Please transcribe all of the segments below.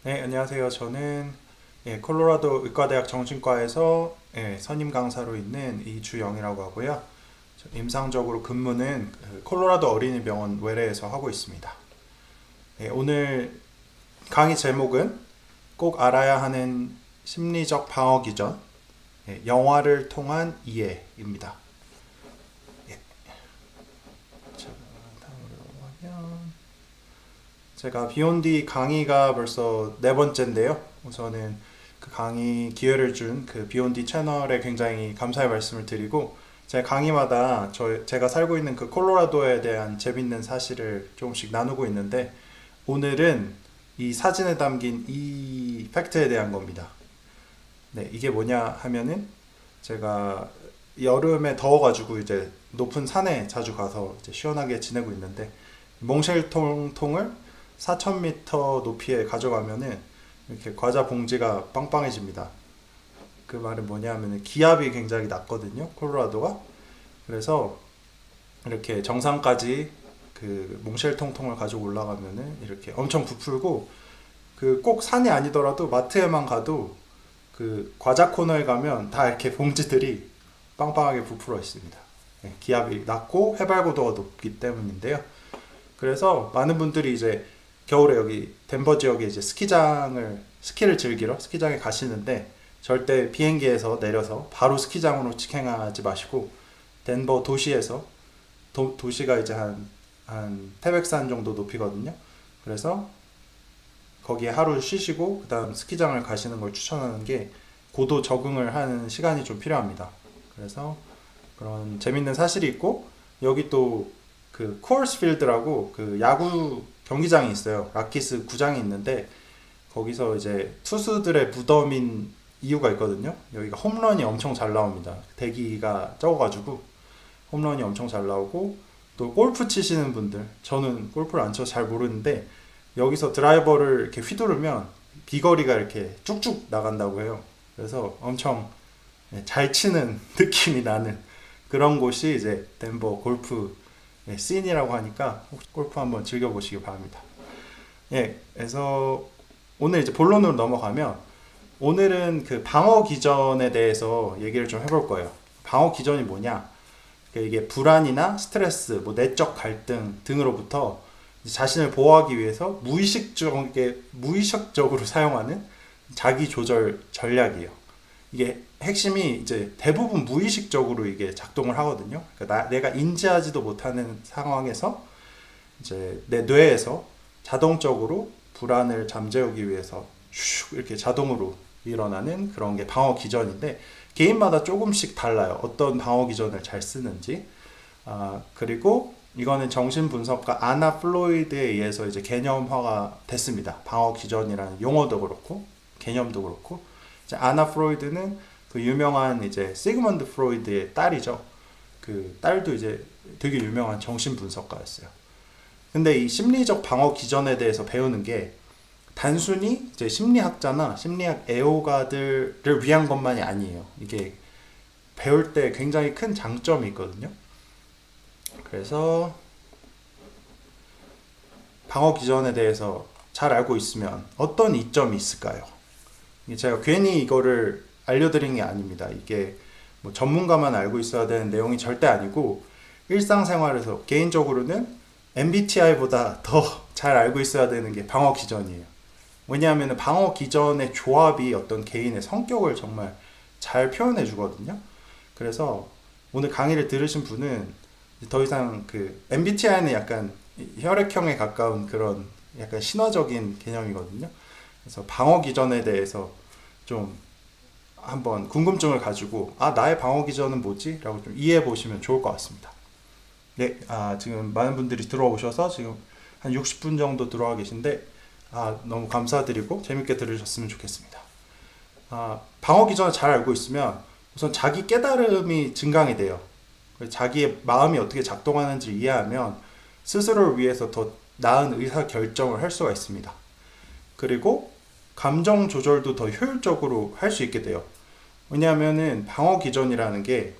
네, 안녕하세요. 저는 콜로라도 의과대학 정신과에서 선임 강사로 있는 이주영이라고 하고요. 임상적으로 근무는 콜로라도 어린이병원 외래에서 하고 있습니다. 오늘 강의 제목은 꼭 알아야 하는 심리적 방어 기전, 영화를 통한 이해입니다. 예, 자, 다음으로 가면 제가 비욘디 강의가 벌써 네 번째인데요. 우선은 그 강의 기회를 준 그 비욘디 채널에 굉장히 감사의 말씀을 드리고 제 강의마다 제가 살고 있는 그 콜로라도에 대한 재밌는 사실을 조금씩 나누고 있는데 오늘은 이 사진에 담긴 이 팩트에 대한 겁니다. 네, 이게 뭐냐 하면은 제가 여름에 더워가지고 이제 높은 산에 자주 가서 이제 시원하게 지내고 있는데 몽쉘통을 4,000m 높이에 가져가면은 이렇게 과자 봉지가 빵빵해집니다. 그 말은 뭐냐 하면은 기압이 굉장히 낮거든요. 콜로라도가. 그래서 이렇게 정상까지 그 몽쉘통통을 가지고 올라가면은 이렇게 엄청 부풀고 그 꼭 산이 아니더라도 마트에만 가도 그 과자 코너에 가면 다 이렇게 봉지들이 빵빵하게 부풀어 있습니다. 기압이 낮고 해발고도가 높기 때문인데요. 그래서 많은 분들이 이제 겨울에 여기 덴버 지역에 이제 스키를 즐기러 스키장에 가시는데 절대 비행기에서 내려서 바로 스키장으로 직행하지 마시고 덴버 도시에서 도시가 이제 한 태백산 정도 높이거든요. 그래서 거기에 하루 쉬시고 그다음 스키장을 가시는 걸 추천하는 게 고도 적응을 하는 시간이 좀 필요합니다. 그래서 그런 재밌는 사실이 있고 여기 또 그 코어스 필드라고 그 야구 경기장이 있어요. 락키스 구장이 있는데 거기서 이제 투수들의 무덤인 이유가 있거든요. 여기가 홈런이 엄청 잘 나옵니다. 대기가 적어가지고 홈런이 엄청 잘 나오고 또 골프 치시는 분들 저는 골프를 안 쳐서 잘 모르는데 여기서 드라이버를 이렇게 휘두르면 비거리가 이렇게 쭉쭉 나간다고 해요. 그래서 엄청 잘 치는 느낌이 나는 그런 곳이 이제 덴버 골프 씬이라고 하니까 혹시 골프 한번 즐겨보시기 바랍니다. 그래서 오늘 이제 본론으로 넘어가면 오늘은 그 방어 기전에 대해서 얘기를 좀 해볼 거예요. 방어 기전이 뭐냐? 그러니까 이게 불안이나 스트레스, 뭐 내적 갈등 등으로부터 자신을 보호하기 위해서 무의식적으로 사용하는 자기 조절 전략이에요. 이게 핵심이 이제 대부분 무의식적으로 이게 작동을 하거든요. 그러니까 내가 인지하지도 못하는 상황에서 이제 내 뇌에서 자동적으로 불안을 잠재우기 위해서 슉 이렇게 자동으로 일어나는 그런 게 방어 기전인데 개인마다 조금씩 달라요. 어떤 방어 기전을 잘 쓰는지. 그리고 이거는 정신분석가 아나 플로이드에 의해서 이제 개념화가 됐습니다. 방어 기전이라는 용어도 그렇고 개념도 그렇고. 아나 프로이드는 그 유명한 이제 시그먼드 프로이드의 딸이죠. 그 딸도 이제 되게 유명한 정신분석가였어요. 근데 이 심리적 방어 기전에 대해서 배우는 게 단순히 이제 심리학자나 심리학 애호가들을 위한 것만이 아니에요. 이게 배울 때 굉장히 큰 장점이 있거든요. 그래서 방어 기전에 대해서 잘 알고 있으면 어떤 이점이 있을까요? 제가 괜히 이거를 알려드린 게 아닙니다. 이게 뭐 전문가만 알고 있어야 되는 내용이 절대 아니고 일상생활에서 개인적으로는 MBTI보다 더 잘 알고 있어야 되는 게 방어 기전이에요. 왜냐하면 방어 기전의 조합이 어떤 개인의 성격을 정말 잘 표현해 주거든요. 그래서 오늘 강의를 들으신 분은 더 이상 그 MBTI는 약간 혈액형에 가까운 그런 약간 신화적인 개념이거든요. 그래서 방어 기전에 대해서 좀 한번 궁금증을 가지고 나의 방어 기전은 뭐지? 라고 좀 이해해 보시면 좋을 것 같습니다. 네, 지금 많은 분들이 들어오셔서 지금 한 60분 정도 들어와 계신데 너무 감사드리고 재밌게 들으셨으면 좋겠습니다. 방어 기전을 잘 알고 있으면 우선 자기 깨달음이 증강이 돼요. 자기의 마음이 어떻게 작동하는지 이해하면 스스로를 위해서 더 나은 의사 결정을 할 수가 있습니다. 그리고 감정 조절도 더 효율적으로 할 수 있게 돼요. 왜냐하면은 방어 기전이라는 게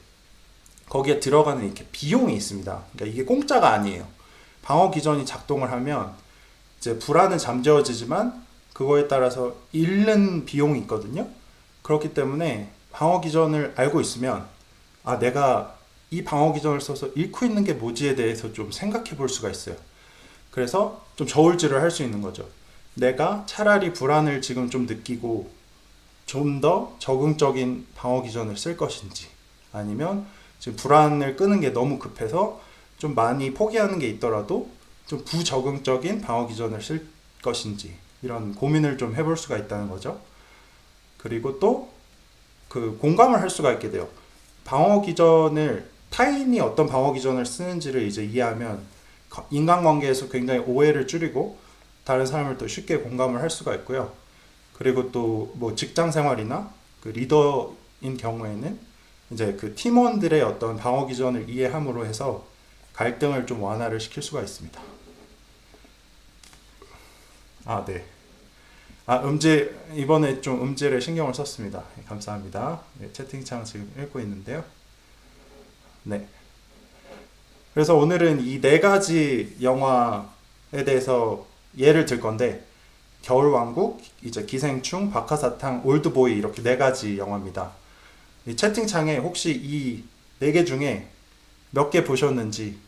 거기에 들어가는 이렇게 비용이 있습니다. 그러니까 이게 공짜가 아니에요. 방어 기전이 작동을 하면 이제 불안은 잠재워지지만 그거에 따라서 잃는 비용이 있거든요. 그렇기 때문에 방어 기전을 알고 있으면 아, 내가 이 방어 기전을 써서 잃고 있는 게 뭐지에 대해서 좀 생각해 볼 수가 있어요. 그래서 좀 저울질을 할 수 있는 거죠. 내가 차라리 불안을 지금 좀 느끼고 좀 더 적응적인 방어 기전을 쓸 것인지, 아니면 지금 불안을 끄는 게 너무 급해서 좀 많이 포기하는 게 있더라도 좀 부적응적인 방어 기전을 쓸 것인지, 이런 고민을 좀 해볼 수가 있다는 거죠. 그리고 또 그 공감을 할 수가 있게 돼요. 방어 기전을, 타인이 어떤 방어 기전을 쓰는지를 이제 이해하면 인간관계에서 굉장히 오해를 줄이고 다른 사람을 또 쉽게 공감을 할 수가 있고요. 그리고 또 뭐 직장 생활이나 그 리더인 경우에는 이제 그 팀원들의 어떤 방어 기전을 이해함으로 해서 갈등을 좀 완화를 시킬 수가 있습니다. 아, 네. 아, 이번에 좀 음질에 신경을 썼습니다. 네, 감사합니다. 네, 채팅창 지금 읽고 있는데요. 네. 그래서 오늘은 이 네 가지 영화에 대해서 예를 들 건데, 겨울왕국, 이제 기생충, 박하사탕, 올드보이, 이렇게 네 가지 영화입니다. 이 채팅창에 혹시 이 네 개 중에 몇 개 보셨는지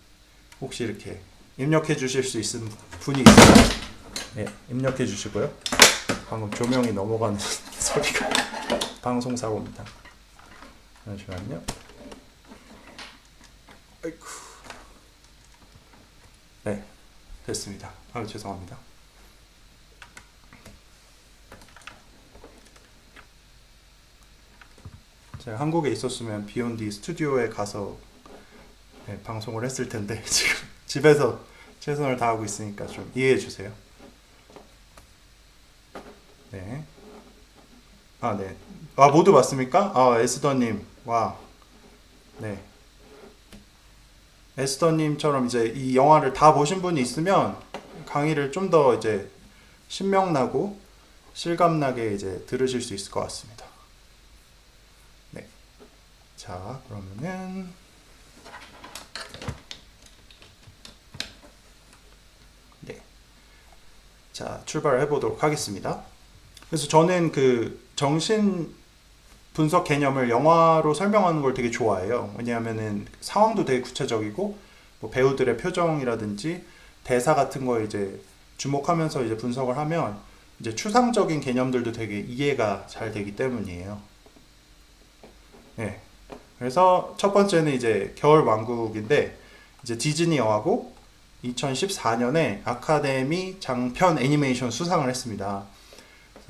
혹시 이렇게 입력해 주실 수 있는 분이 있어요? 네, 입력해 주시고요. 방금 조명이 넘어가는 소리가 방송사고입니다. 잠시만요. 아이쿠. 네, 됐습니다. 아, 죄송합니다. 제가 한국에 있었으면 비욘디 스튜디오에 가서 네, 방송을 했을 텐데 지금 집에서 최선을 다하고 있으니까 좀 이해해 주세요. 네. 아, 네. 아, 모두 맞습니까? 아, 에스더님. 와. 네. 에스더님처럼 이제 이 영화를 다 보신 분이 있으면 강의를 좀 더 이제 신명나고 실감나게 이제 들으실 수 있을 것 같습니다. 네. 자, 그러면은 네. 자, 출발해 보도록 하겠습니다. 그래서 저는 그 정신 분석 개념을 영화로 설명하는 걸 되게 좋아해요. 왜냐하면은 상황도 되게 구체적이고 뭐 배우들의 표정이라든지 대사 같은 거에 이제 주목하면서 이제 분석을 하면 이제 추상적인 개념들도 되게 이해가 잘 되기 때문이에요. 네. 그래서 첫 번째는 이제 겨울왕국인데 이제 디즈니 영화고 2014년에 아카데미 장편 애니메이션 수상을 했습니다.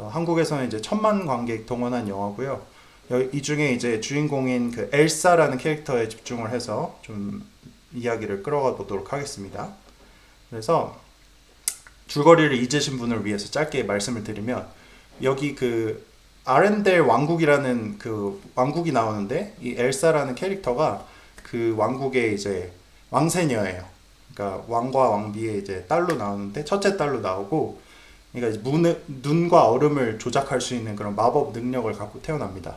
한국에서는 이제 1,000만 관객 동원한 영화고요. 이 중에 이제 주인공인 그 엘사라는 캐릭터에 집중을 해서 좀 이야기를 끌어가 보도록 하겠습니다. 그래서 줄거리를 잊으신 분을 위해서 짧게 말씀을 드리면, 여기 그 아렌델 왕국이라는 그 왕국이 나오는데, 이 엘사라는 캐릭터가 그 왕국의 이제 왕세녀예요. 그러니까 왕과 왕비의 이제 딸로 나오는데, 첫째 딸로 나오고, 그러니까 이제 눈과 얼음을 조작할 수 있는 그런 마법 능력을 갖고 태어납니다.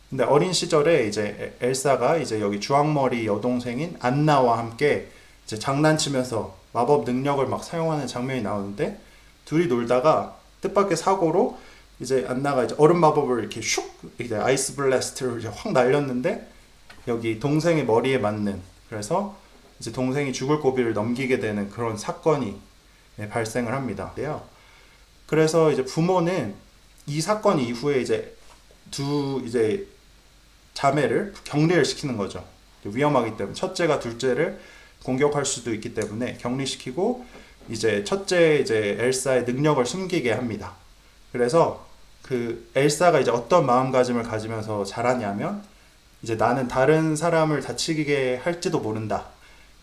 근데 어린 시절에 이제 엘사가 이제 여기 주황머리 여동생인 안나와 함께 이제 장난치면서 마법 능력을 막 사용하는 장면이 나오는데, 둘이 놀다가 뜻밖의 사고로 이제 안나가 이제 얼음 마법을 이렇게 슉, 이제 아이스 블래스트를 이제 확 날렸는데 여기 동생의 머리에 맞는, 그래서 이제 동생이 죽을 고비를 넘기게 되는 그런 사건이 발생을 합니다. 그래서 이제 부모는 이 사건 이후에 이제 두 이제 자매를 격리를 시키는 거죠. 위험하기 때문에 첫째가 둘째를 공격할 수도 있기 때문에 격리시키고 이제 첫째 이제 엘사의 능력을 숨기게 합니다. 그래서 그 엘사가 이제 어떤 마음가짐을 가지면서 자라냐면, 이제 나는 다른 사람을 다치게 할지도 모른다,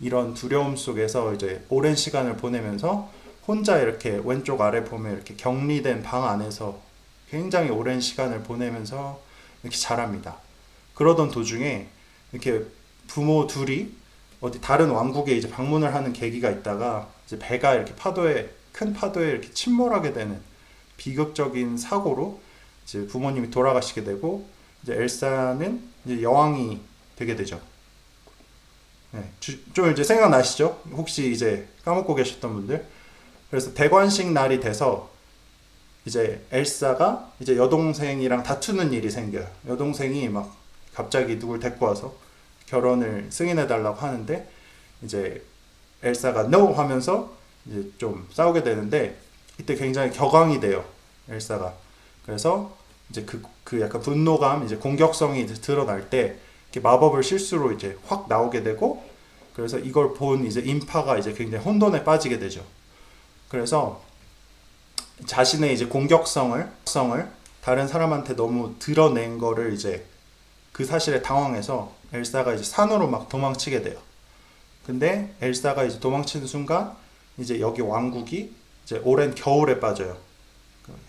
이런 두려움 속에서 이제 오랜 시간을 보내면서 혼자 이렇게 왼쪽 아래 보면 이렇게 격리된 방 안에서 굉장히 오랜 시간을 보내면서 이렇게 자랍니다. 그러던 도중에 이렇게 부모 둘이 어디 다른 왕국에 이제 방문을 하는 계기가 있다가 이제 배가 이렇게 큰 파도에 이렇게 침몰하게 되는 비극적인 사고로 이제 부모님이 돌아가시게 되고, 이제 엘사는 이제 여왕이 되게 되죠. 네, 좀 이제 생각나시죠? 혹시 이제 까먹고 계셨던 분들. 그래서 대관식 날이 돼서 이제 엘사가 이제 여동생이랑 다투는 일이 생겨요. 여동생이 막 갑자기 누굴 데리고 와서 결혼을 승인해 달라고 하는데 이제 엘사가 no 하면서 이제 좀 싸우게 되는데 이때 굉장히 격앙이 돼요. 엘사가. 그래서 이제 그 약간 분노감, 이제 공격성이 이제 드러날 때 이렇게 마법을 실수로 이제 확 나오게 되고 그래서 이걸 본 이제 인파가 이제 굉장히 혼돈에 빠지게 되죠. 그래서 자신의 이제 공격성을 다른 사람한테 너무 드러낸 거를 이제 그 사실에 당황해서 엘사가 이제 산으로 막 도망치게 돼요. 근데 엘사가 이제 도망치는 순간 이제 여기 왕국이 이제 오랜 겨울에 빠져요.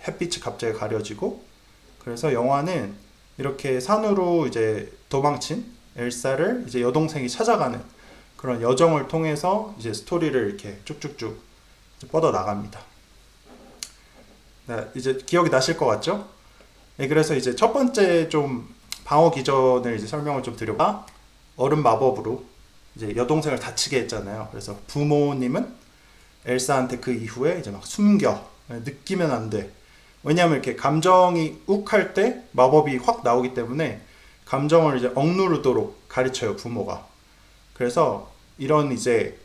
햇빛이 갑자기 가려지고 그래서 영화는 이렇게 산으로 이제 도망친 엘사를 이제 여동생이 찾아가는 그런 여정을 통해서 이제 스토리를 이렇게 쭉쭉쭉 뻗어 나갑니다. 네, 이제 기억이 나실 것 같죠? 네, 그래서 이제 첫 번째 좀 방어 기전을 이제 설명을 좀 드려봐. 얼음 마법으로 이제 여동생을 다치게 했잖아요. 그래서 부모님은 엘사한테 그 이후에 이제 막 숨겨. 느끼면 안 돼. 왜냐하면 이렇게 감정이 욱할 때 마법이 확 나오기 때문에 감정을 이제 억누르도록 가르쳐요, 부모가. 그래서 이런 이제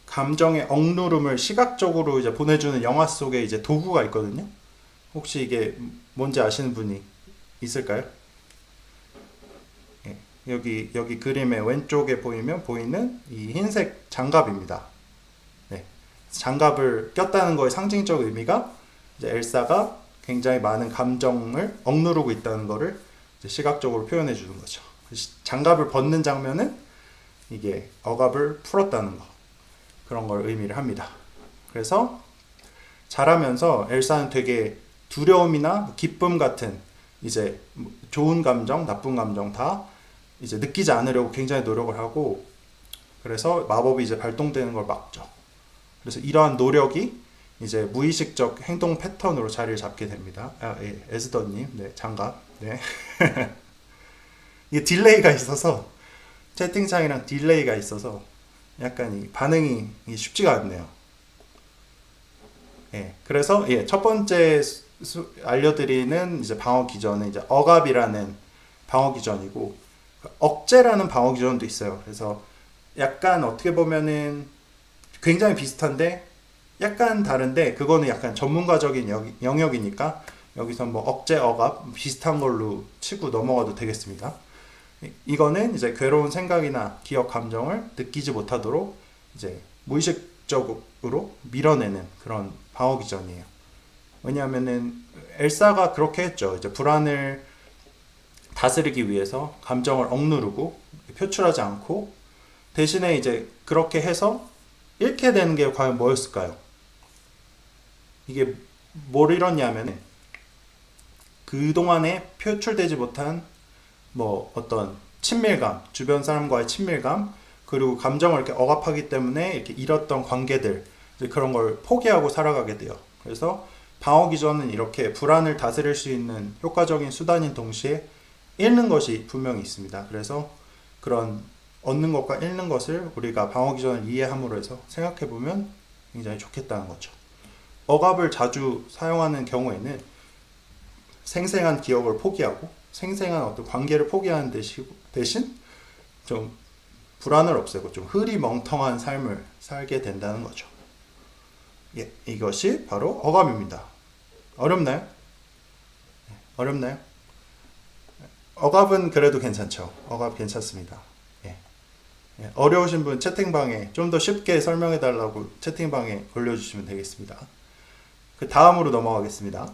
감정의 억누름을 시각적으로 이제 보내주는 영화 속에 이제 도구가 있거든요. 혹시 이게 뭔지 아시는 분이 있을까요? 예, 여기 그림의 왼쪽에 보이는 이 흰색 장갑입니다. 네, 장갑을 꼈다는 거의 상징적 의미가 이제 엘사가 굉장히 많은 감정을 억누르고 있다는 거를 이제 시각적으로 표현해 주는 거죠. 장갑을 벗는 장면은 이게 억압을 풀었다는 거, 그런 걸 의미를 합니다. 그래서 자라면서 엘사는 되게 두려움이나 기쁨 같은 이제 좋은 감정, 나쁜 감정 다 이제 느끼지 않으려고 굉장히 노력을 하고 그래서 마법이 이제 발동되는 걸 막죠. 그래서 이러한 노력이 이제 무의식적 행동 패턴으로 자리를 잡게 됩니다. 예, 에스더님, 네, 장갑, 네. 이게 딜레이가 있어서 채팅창이랑 딜레이가 있어서 약간 이 반응이 쉽지가 않네요. 예, 그래서 예, 첫 번째 알려드리는 이제 방어 기전은 이제 억압이라는 방어 기전이고 억제라는 방어 기전도 있어요. 그래서 약간 어떻게 보면은 굉장히 비슷한데 약간 다른데 그거는 약간 전문가적인 영역이니까 여기서 뭐 억제, 억압 비슷한 걸로 치고 넘어가도 되겠습니다. 이거는 이제 괴로운 생각이나 기억, 감정을 느끼지 못하도록 이제 무의식적으로 밀어내는 그런 방어 기전이에요. 왜냐하면은 엘사가 그렇게 했죠. 이제 불안을 다스리기 위해서 감정을 억누르고 표출하지 않고 대신에 이제 그렇게 해서 잃게 되는 게 과연 뭐였을까요? 이게 뭘 잃었냐면 그동안에 표출되지 못한 뭐 어떤 친밀감, 주변 사람과의 친밀감, 그리고 감정을 이렇게 억압하기 때문에 이렇게 잃었던 관계들, 이제 그런 걸 포기하고 살아가게 돼요. 그래서 방어 기전은 이렇게 불안을 다스릴 수 있는 효과적인 수단인 동시에 잃는 것이 분명히 있습니다. 그래서 그런 얻는 것과 잃는 것을 우리가 방어 기전을 이해함으로 해서 생각해 보면 굉장히 좋겠다는 거죠. 억압을 자주 사용하는 경우에는 생생한 기억을 포기하고 생생한 어떤 관계를 포기하는 대신 좀 불안을 없애고 좀 흐리멍텅한 삶을 살게 된다는 거죠. 예, 이것이 바로 억압입니다. 어렵나요? 어렵나요? 억압은 그래도 괜찮죠. 억압 괜찮습니다. 예. 예, 어려우신 분 채팅방에 좀 더 쉽게 설명해 달라고 채팅방에 올려주시면 되겠습니다. 그 다음으로 넘어가겠습니다.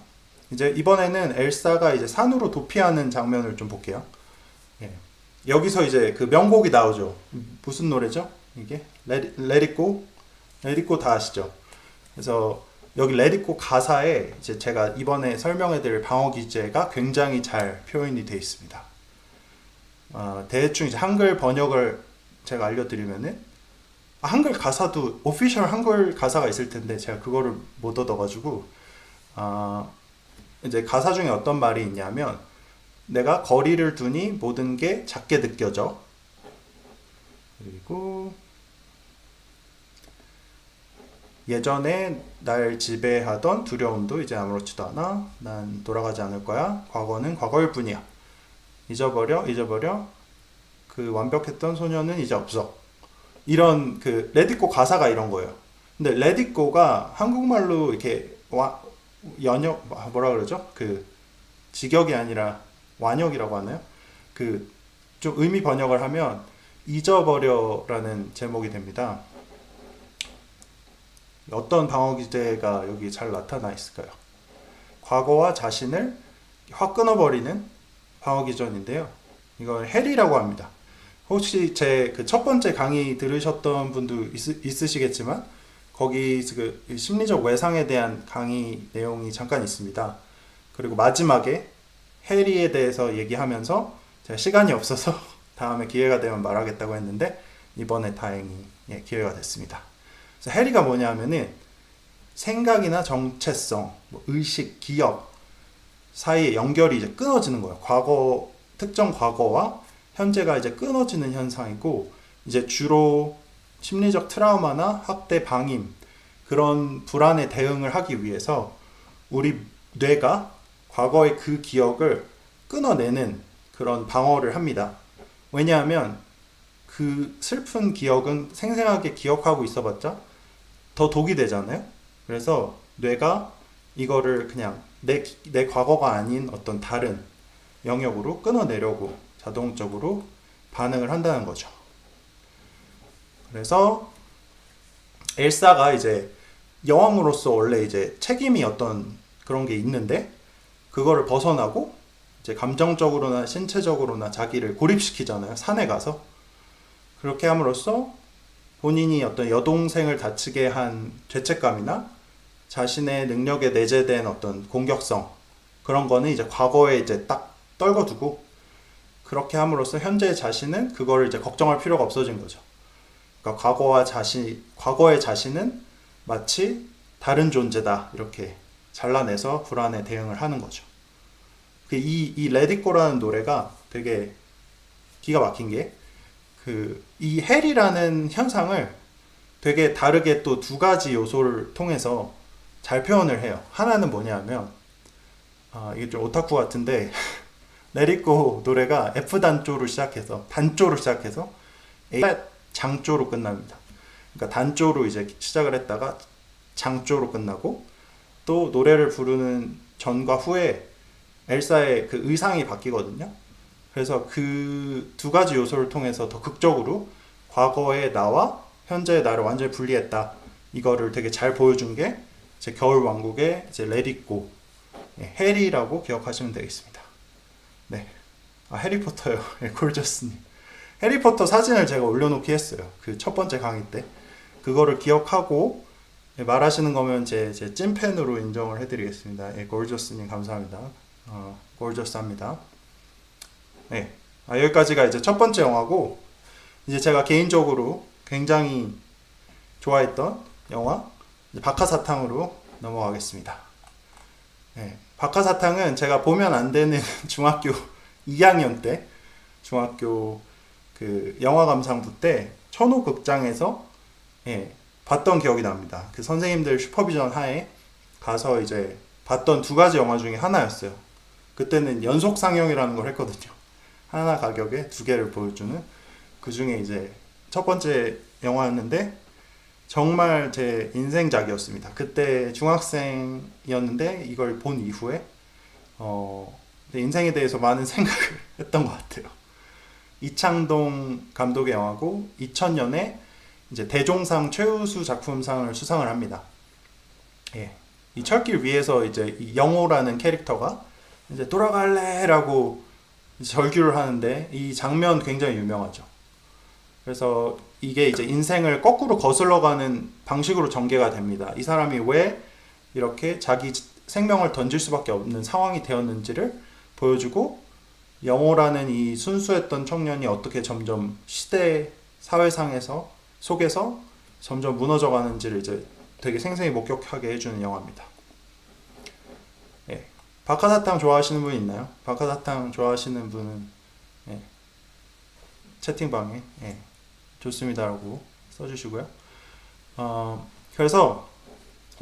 이제 이번에는 엘사가 이제 산으로 도피하는 장면을 좀 볼게요. 예. 여기서 이제 그 명곡이 나오죠. 무슨 노래죠? 이게 Let It Go? Let It Go 다 아시죠? 그래서 여기 Let It Go 가사에 이제 제가 이번에 설명해드릴 방어 기제가 굉장히 잘 표현이 되어 있습니다. 대충 이제 한글 번역을 제가 알려드리면은 한글 가사도 오피셜 한글 가사가 있을 텐데 제가 그거를 못 얻어가지고 이제 가사 중에 어떤 말이 있냐면 내가 거리를 두니 모든 게 작게 느껴져. 그리고 예전에 날 지배하던 두려움도 이제 아무렇지도 않아. 난 돌아가지 않을 거야. 과거는 과거일 뿐이야. 잊어버려, 잊어버려. 그 완벽했던 소녀는 이제 없어. 이런 그 레디꼬 가사가 이런 거예요. 근데 레디꼬가 한국말로 이렇게 연역 뭐라 그러죠? 그 직역이 아니라 완역이라고 하나요? 그 좀 의미 번역을 하면 잊어버려라는 제목이 됩니다. 어떤 방어 기제가 여기 잘 나타나 있을까요? 과거와 자신을 확 끊어버리는 방어 기전인데요. 이걸 헬이라고 합니다. 혹시 제 그 첫 번째 강의 들으셨던 분도 있으시겠지만 거기 그 심리적 외상에 대한 강의 내용이 잠깐 있습니다. 그리고 마지막에 해리에 대해서 얘기하면서 제가 시간이 없어서 다음에 기회가 되면 말하겠다고 했는데 이번에 다행히 기회가 됐습니다. 그래서 해리가 뭐냐면은 생각이나 정체성, 의식, 기억 사이에 연결이 이제 끊어지는 거예요. 과거, 특정 과거와 현재가 이제 끊어지는 현상이고 이제 주로 심리적 트라우마나 학대, 방임 그런 불안에 대응을 하기 위해서 우리 뇌가 과거의 그 기억을 끊어내는 그런 방어를 합니다. 왜냐하면 그 슬픈 기억은 생생하게 기억하고 있어봤자 더 독이 되잖아요. 그래서 뇌가 이거를 그냥 내 과거가 아닌 어떤 다른 영역으로 끊어내려고 자동적으로 반응을 한다는 거죠. 그래서 엘사가 이제 여왕으로서 원래 이제 책임이 어떤 그런 게 있는데 그거를 벗어나고 이제 감정적으로나 신체적으로나 자기를 고립시키잖아요. 산에 가서. 그렇게 함으로써 본인이 어떤 여동생을 다치게 한 죄책감이나 자신의 능력에 내재된 어떤 공격성 그런 거는 이제 과거에 이제 딱 떨궈두고 그렇게 함으로써 현재의 자신은 그거를 이제 걱정할 필요가 없어진 거죠. 그러니까 과거의 자신은 마치 다른 존재다 이렇게 잘라내서 불안에 대응을 하는 거죠. 이 레디꼬라는 노래가 되게 기가 막힌 게 이 헬이라는 현상을 되게 다르게 또 두 가지 요소를 통해서 잘 표현을 해요. 하나는 뭐냐면 이게 좀 오타쿠 같은데 레디꼬 노래가 F 단조로 시작해서 A 장조로 끝납니다. 그러니까 단조로 이제 시작을 했다가 장조로 끝나고 또 노래를 부르는 전과 후에 엘사의 그 의상이 바뀌거든요. 그래서 그 두 가지 요소를 통해서 더 극적으로 과거의 나와 현재의 나를 완전히 분리했다. 이거를 되게 잘 보여준 게 제 겨울왕국의 이제 레디꼬 해리라고 기억하시면 되겠습니다. 네, 해리포터요. 골저스님. 해리포터 사진을 제가 올려놓기 했어요. 그 첫 번째 강의 때 그거를 기억하고 말하시는 거면 제 찐팬으로 인정을 해드리겠습니다. 골저스님 감사합니다. 골저스합니다. 네, 여기까지가 이제 첫 번째 영화고 이제 제가 개인적으로 굉장히 좋아했던 영화 박하사탕으로 넘어가겠습니다. 네, 박하사탕은 제가 보면 안 되는 중학교 2학년 때 중학교 그 영화 감상부 때 천호 극장에서 봤던 기억이 납니다. 그 선생님들 슈퍼비전 하에 가서 이제 봤던 두 가지 영화 중에 하나였어요. 그때는 연속 상영이라는 걸 했거든요. 하나 가격에 두 개를 보여주는 그 중에 이제 첫 번째 영화였는데 정말 제 인생작이었습니다. 그때 중학생이었는데 이걸 본 이후에 인생에 대해서 많은 생각을 했던 것 같아요. 이창동 감독의 영화고 2000년에 이제 대종상 최우수 작품상을 수상을 합니다. 이 철길 위에서 이제 이 영호라는 캐릭터가 이제 돌아갈래라고 절규를 하는데 이 장면 굉장히 유명하죠. 그래서 이게 이제 인생을 거꾸로 거슬러가는 방식으로 전개가 됩니다. 이 사람이 왜 이렇게 자기 생명을 던질 수밖에 없는 상황이 되었는지를 보여주고 영호라는 이 순수했던 청년이 어떻게 점점 시대 사회상에서 속에서 점점 무너져 가는지를 이제 되게 생생히 목격하게 해주는 영화입니다. 박하사탕 좋아하시는 분 있나요? 박하사탕 좋아하시는 분은 채팅방에 좋습니다라고 써주시고요. 그래서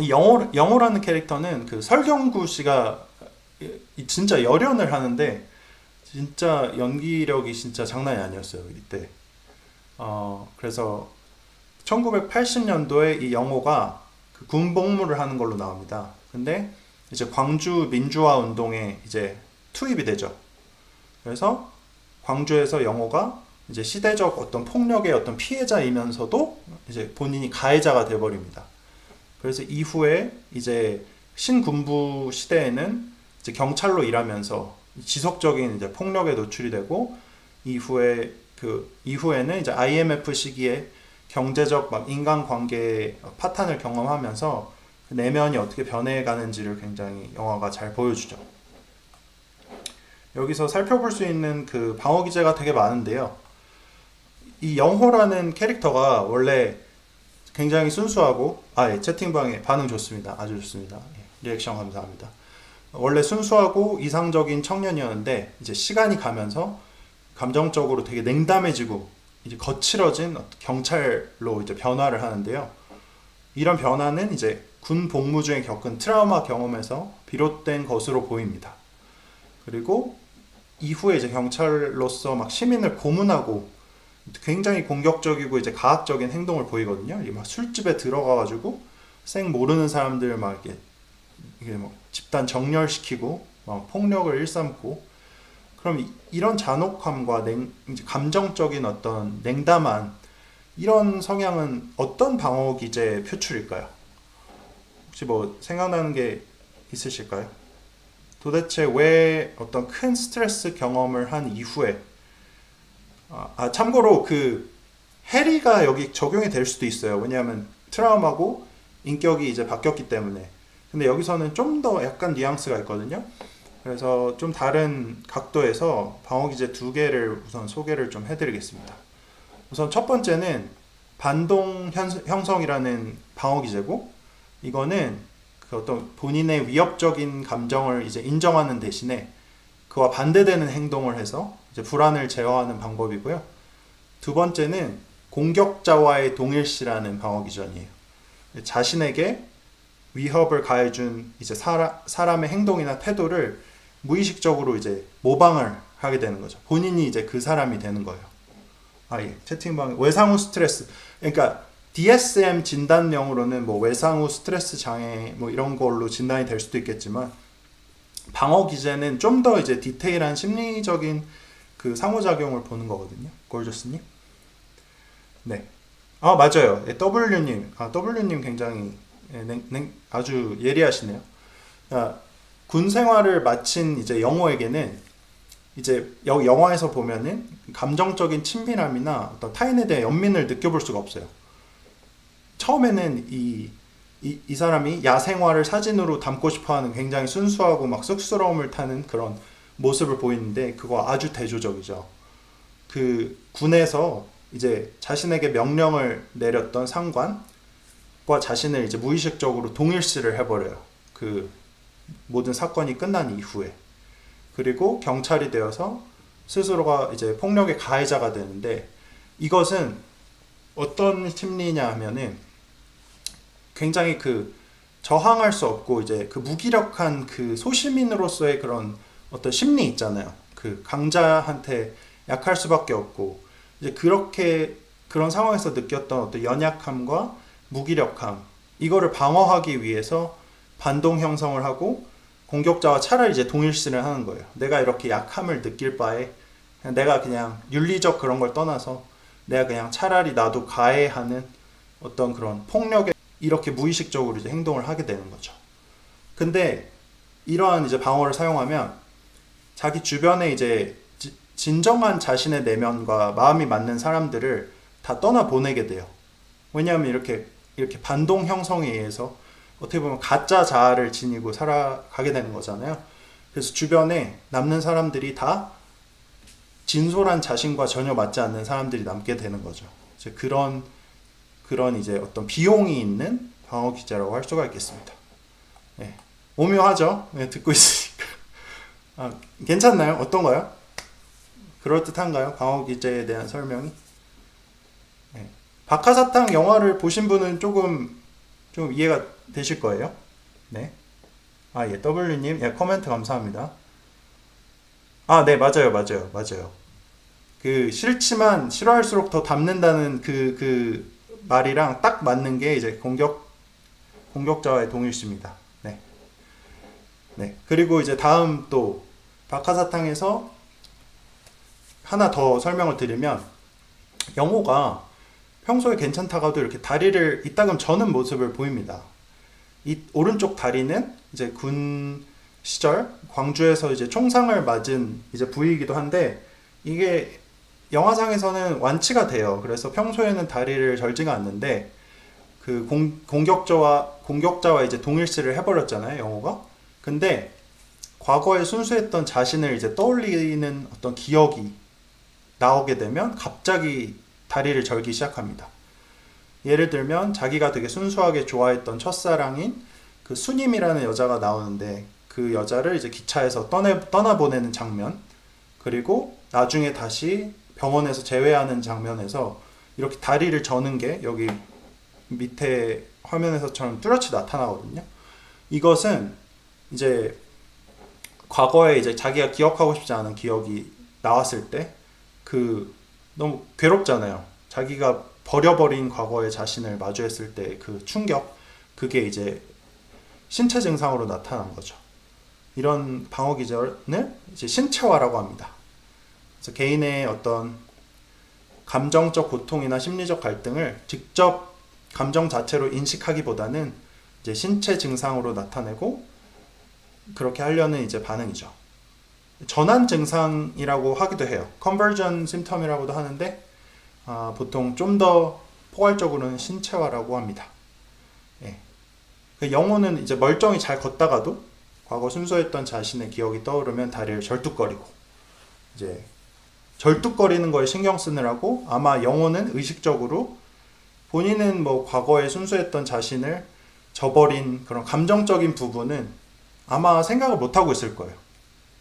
이 영호라는 캐릭터는 그 설경구 씨가 진짜 열연을 하는데 진짜 연기력이 진짜 장난이 아니었어요 이때. 그래서 1980년도에 이 영호가 그 군복무를 하는 걸로 나옵니다. 근데 이제 광주 민주화 운동에 이제 투입이 되죠. 그래서 광주에서 영호가 이제 시대적 어떤 폭력의 어떤 피해자이면서도 이제 본인이 가해자가 돼버립니다. 그래서 이후에 이제 신군부 시대에는 이제 경찰로 일하면서 지속적인 이제 폭력에 노출이 되고 이후에는 이제 IMF 시기에 경제적 막 인간관계 파탄을 경험하면서 그 내면이 어떻게 변해가는지를 굉장히 영화가 잘 보여주죠. 여기서 살펴볼 수 있는 그 방어 기제가 되게 많은데요. 이 영호라는 캐릭터가 원래 굉장히 순수하고 채팅방에 반응 좋습니다. 아주 좋습니다. 리액션 감사합니다. 원래 순수하고 이상적인 청년이었는데 이제 시간이 가면서 감정적으로 되게 냉담해지고 이제 거칠어진 경찰로 이제 변화를 하는데요. 이런 변화는 이제 군 복무 중에 겪은 트라우마 경험에서 비롯된 것으로 보입니다. 그리고 이후에 이제 경찰로서 막 시민을 고문하고 굉장히 공격적이고 이제 가학적인 행동을 보이거든요. 막 술집에 들어가가지고 생 모르는 사람들 막 이게 막 집단 정렬시키고 막 폭력을 일삼고, 그럼 이런 잔혹함과 이제 감정적인 어떤 냉담한 이런 성향은 어떤 방어 기제의 표출일까요? 혹시 뭐 생각나는 게 있으실까요? 도대체 왜 어떤 큰 스트레스 경험을 한 이후에 참고로 그 해리가 여기 적용이 될 수도 있어요. 왜냐하면 트라우마고 인격이 이제 바뀌었기 때문에. 근데 여기서는 좀 더 약간 뉘앙스가 있거든요. 그래서 좀 다른 각도에서 방어 기제 두 개를 우선 소개를 좀 해드리겠습니다. 우선 첫 번째는 반동 형성이라는 방어 기제고, 이거는 그 어떤 본인의 위협적인 감정을 이제 인정하는 대신에 그와 반대되는 행동을 해서 이제 불안을 제어하는 방법이고요. 두 번째는 공격자와의 동일시라는 방어 기전이에요. 자신에게 위협을 가해준 이제 사람의 행동이나 태도를 무의식적으로 이제 모방을 하게 되는 거죠. 본인이 이제 그 사람이 되는 거예요. 채팅방에 외상 후 스트레스. 그러니까 DSM 진단명으로는 뭐 외상 후 스트레스 장애 뭐 이런 걸로 진단이 될 수도 있겠지만, 방어 기제는 좀 더 이제 디테일한 심리적인 그 상호작용을 보는 거거든요. 골조스님. 네. 맞아요. W님. W님 굉장히 아주 예리하시네요. 군 생활을 마친 이제 영호에게는 이제 영화에서 보면은 감정적인 친밀함이나 어떤 타인에 대한 연민을 느껴볼 수가 없어요. 처음에는 이 사람이 야생화를 사진으로 담고 싶어하는 굉장히 순수하고 막 쑥스러움을 타는 그런 모습을 보이는데, 그거 아주 대조적이죠. 그 군에서 이제 자신에게 명령을 내렸던 상관과 자신을 이제 무의식적으로 동일시를 해버려요. 그 모든 사건이 끝난 이후에. 그리고 경찰이 되어서 스스로가 이제 폭력의 가해자가 되는데, 이것은 어떤 심리냐 하면은 굉장히 그 저항할 수 없고 이제 그 무기력한 그 소시민으로서의 그런 어떤 심리 있잖아요. 그 강자한테 약할 수밖에 없고, 이제 그런 상황에서 느꼈던 어떤 연약함과 무기력함, 이거를 방어하기 위해서 반동 형성을 하고 공격자와 차라리 이제 동일시를 하는 거예요. 내가 이렇게 약함을 느낄 바에 내가 그냥 윤리적 그런 걸 떠나서 내가 그냥 차라리 나도 가해하는 어떤 그런 폭력에 이렇게 무의식적으로 이제 행동을 하게 되는 거죠. 근데 이러한 이제 방어를 사용하면 자기 주변에 이제 진정한 자신의 내면과 마음이 맞는 사람들을 다 떠나 보내게 돼요. 왜냐하면 이렇게 반동 형성에 의해서 어떻게 보면 가짜 자아를 지니고 살아가게 되는 거잖아요. 그래서 주변에 남는 사람들이 다 진솔한 자신과 전혀 맞지 않는 사람들이 남게 되는 거죠. 이제 그런 이제 어떤 비용이 있는 방어 기제라고 할 수가 있겠습니다. 네. 오묘하죠? 네, 듣고 있으니까. 괜찮나요? 어떤가요? 그럴듯한가요? 방어 기제에 대한 설명이? 네. 박하사탕 영화를 보신 분은 조금 좀 이해가 되실 거예요. 네. 아, 예, W님, 예, 코멘트 감사합니다. 아, 네, 맞아요. 그 싫지만 싫어할수록 더 닮는다는 그 말이랑 딱 맞는 게 이제 공격자와의 동일시입니다. 네. 네. 그리고 이제 다음 또 박하사탕에서 하나 더 설명을 드리면 영호가 평소에 괜찮다가도 이렇게 다리를 이따금 저는 모습을 보입니다. 이 오른쪽 다리는 이제 군 시절 광주에서 이제 총상을 맞은 이제 부위이기도 한데 이게 영화상에서는 완치가 돼요. 그래서 평소에는 다리를 절지가 않는데 그 공격자와 이제 동일시를 해버렸잖아요, 영호가. 근데 과거에 순수했던 자신을 이제 떠올리는 어떤 기억이 나오게 되면 갑자기 다리를 절기 시작합니다. 예를 들면 자기가 되게 순수하게 좋아했던 첫사랑인 그 수님이라는 여자가 나오는데 그 여자를 이제 기차에서 떠나보내는 장면, 그리고 나중에 다시 병원에서 재회하는 장면에서 이렇게 다리를 저는 게 여기 밑에 화면에서처럼 뚜렷이 나타나거든요. 이것은 이제 과거에 이제 자기가 기억하고 싶지 않은 기억이 나왔을 때 그 너무 괴롭잖아요. 자기가 버려버린 과거의 자신을 마주했을 때 그 충격, 그게 이제 신체 증상으로 나타난 거죠. 이런 방어 기전을 이제 신체화라고 합니다. 그래서 개인의 어떤 감정적 고통이나 심리적 갈등을 직접 감정 자체로 인식하기보다는 이제 신체 증상으로 나타내고 그렇게 하려는 이제 반응이죠. 전환 증상이라고 하기도 해요. 컨버전 심텀이라고도 하는데 보통 좀 더 포괄적으로는 신체화라고 합니다. 예. 그 영호는 이제 멀쩡히 잘 걷다가도 과거 순수했던 자신의 기억이 떠오르면 다리를 절뚝거리고 이제 절뚝거리는 거에 신경 쓰느라고 아마 영호는 의식적으로 본인은 뭐 과거에 순수했던 자신을 저버린 그런 감정적인 부분은 아마 생각을 못하고 있을 거예요.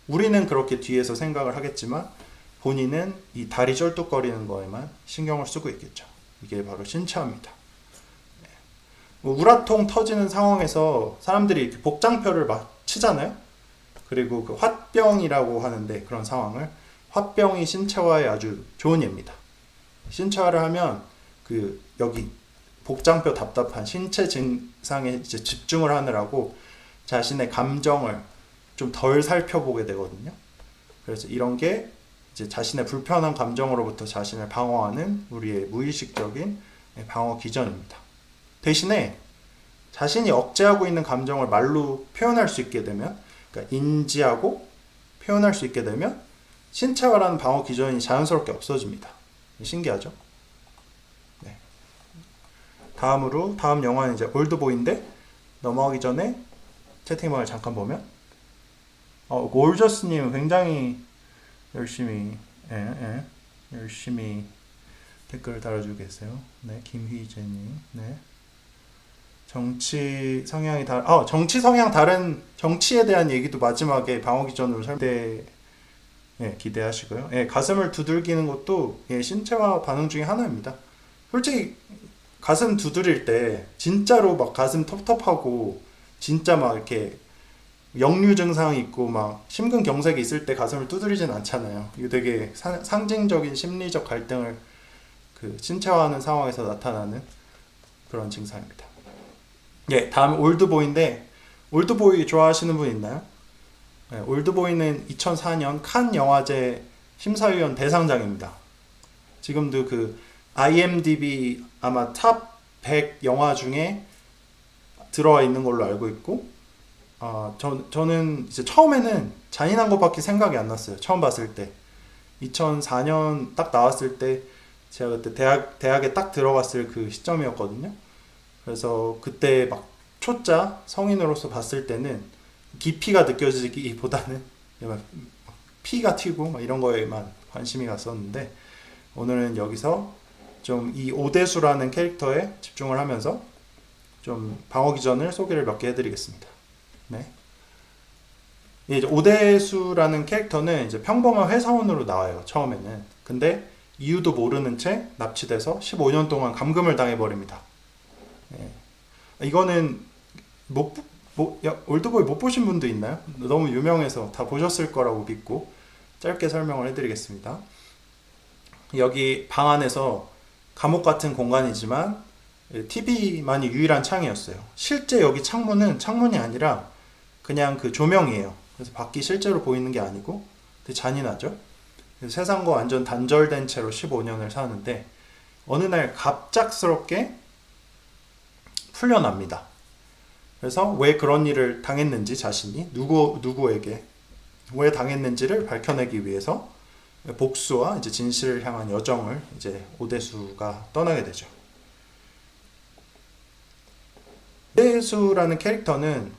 우리는 그렇게 뒤에서 생각을 하겠지만 본인은 이 다리 쩔뚝거리는 거에만 신경을 쓰고 있겠죠. 이게 바로 신체화입니다. 우라통 터지는 상황에서 사람들이 이렇게 복장표를 막 치잖아요. 그리고 그 화병이라고 하는데 그런 상황을 화병이 신체화에 아주 좋은 예입니다. 신체화를 하면 그 여기 복장표 답답한 신체 증상에 이제 집중을 하느라고 자신의 감정을 좀 덜 살펴보게 되거든요. 그래서 이런 게 이제 자신의 불편한 감정으로부터 자신을 방어하는 우리의 무의식적인 방어 기전입니다. 대신에 자신이 억제하고 있는 감정을 말로 표현할 수 있게 되면, 그러니까 인지하고 표현할 수 있게 되면 신체화라는 방어 기전이 자연스럽게 없어집니다. 신기하죠? 네. 다음 영화는 이제 올드보이인데 넘어가기 전에 채팅방을 잠깐 보면 골저스님 굉장히 열심히 열심히 댓글 달아주고 계세요. 네, 김휘재님. 네. 정치 성향이 정치 성향 다른 정치에 대한 얘기도 마지막에 방어 기전으로 기대하시고요. 가슴을 두들기는 것도 신체화 반응 중에 하나입니다. 솔직히 가슴 두드릴 때 진짜로 막 가슴 텁텁하고 진짜 막 이렇게 역류 증상이 있고 막 심근경색이 있을 때 가슴을 두드리진 않잖아요. 이거 되게 상징적인 심리적 갈등을 그 신체화하는 상황에서 나타나는 그런 증상입니다. 다음 올드보이인데 올드보이 좋아하시는 분 있나요? 올드보이는 2004년 칸 영화제 심사위원 대상작입니다. 지금도 그 IMDb 아마 탑 100 영화 중에 들어와 있는 걸로 알고 있고 저는 이제 처음에는 잔인한 것밖에 생각이 안 났어요. 처음 봤을 때 2004년 딱 나왔을 때 제가 그때 대학에 딱 들어갔을 그 시점이었거든요. 그래서 그때 막 초짜 성인으로서 봤을 때는 깊이가 느껴지기보다는 피가 튀고 막 이런 거에만 관심이 갔었는데 오늘은 여기서 좀 이 오대수라는 캐릭터에 집중을 하면서 좀 방어 기전을 소개를 몇 개 해드리겠습니다. 네. 이제 오대수라는 캐릭터는 이제 평범한 회사원으로 나와요. 처음에는. 근데 이유도 모르는 채 납치돼서 15년 동안 감금을 당해버립니다. 이거는 올드보이 못 보신 분도 있나요? 너무 유명해서 다 보셨을 거라고 믿고 짧게 설명을 해드리겠습니다. 여기 방 안에서 감옥 같은 공간이지만 TV만이 유일한 창이었어요. 실제 여기 창문은 창문이 아니라 그냥 그 조명이에요. 그래서 밖이 실제로 보이는 게 아니고 되게 잔인하죠. 세상과 완전 단절된 채로 15년을 사는데 어느 날 갑작스럽게 풀려납니다. 그래서 왜 그런 일을 당했는지 자신이 누구에게 왜 당했는지를 밝혀내기 위해서 복수와 이제 진실을 향한 여정을 이제 오대수가 떠나게 되죠. 오대수라는 캐릭터는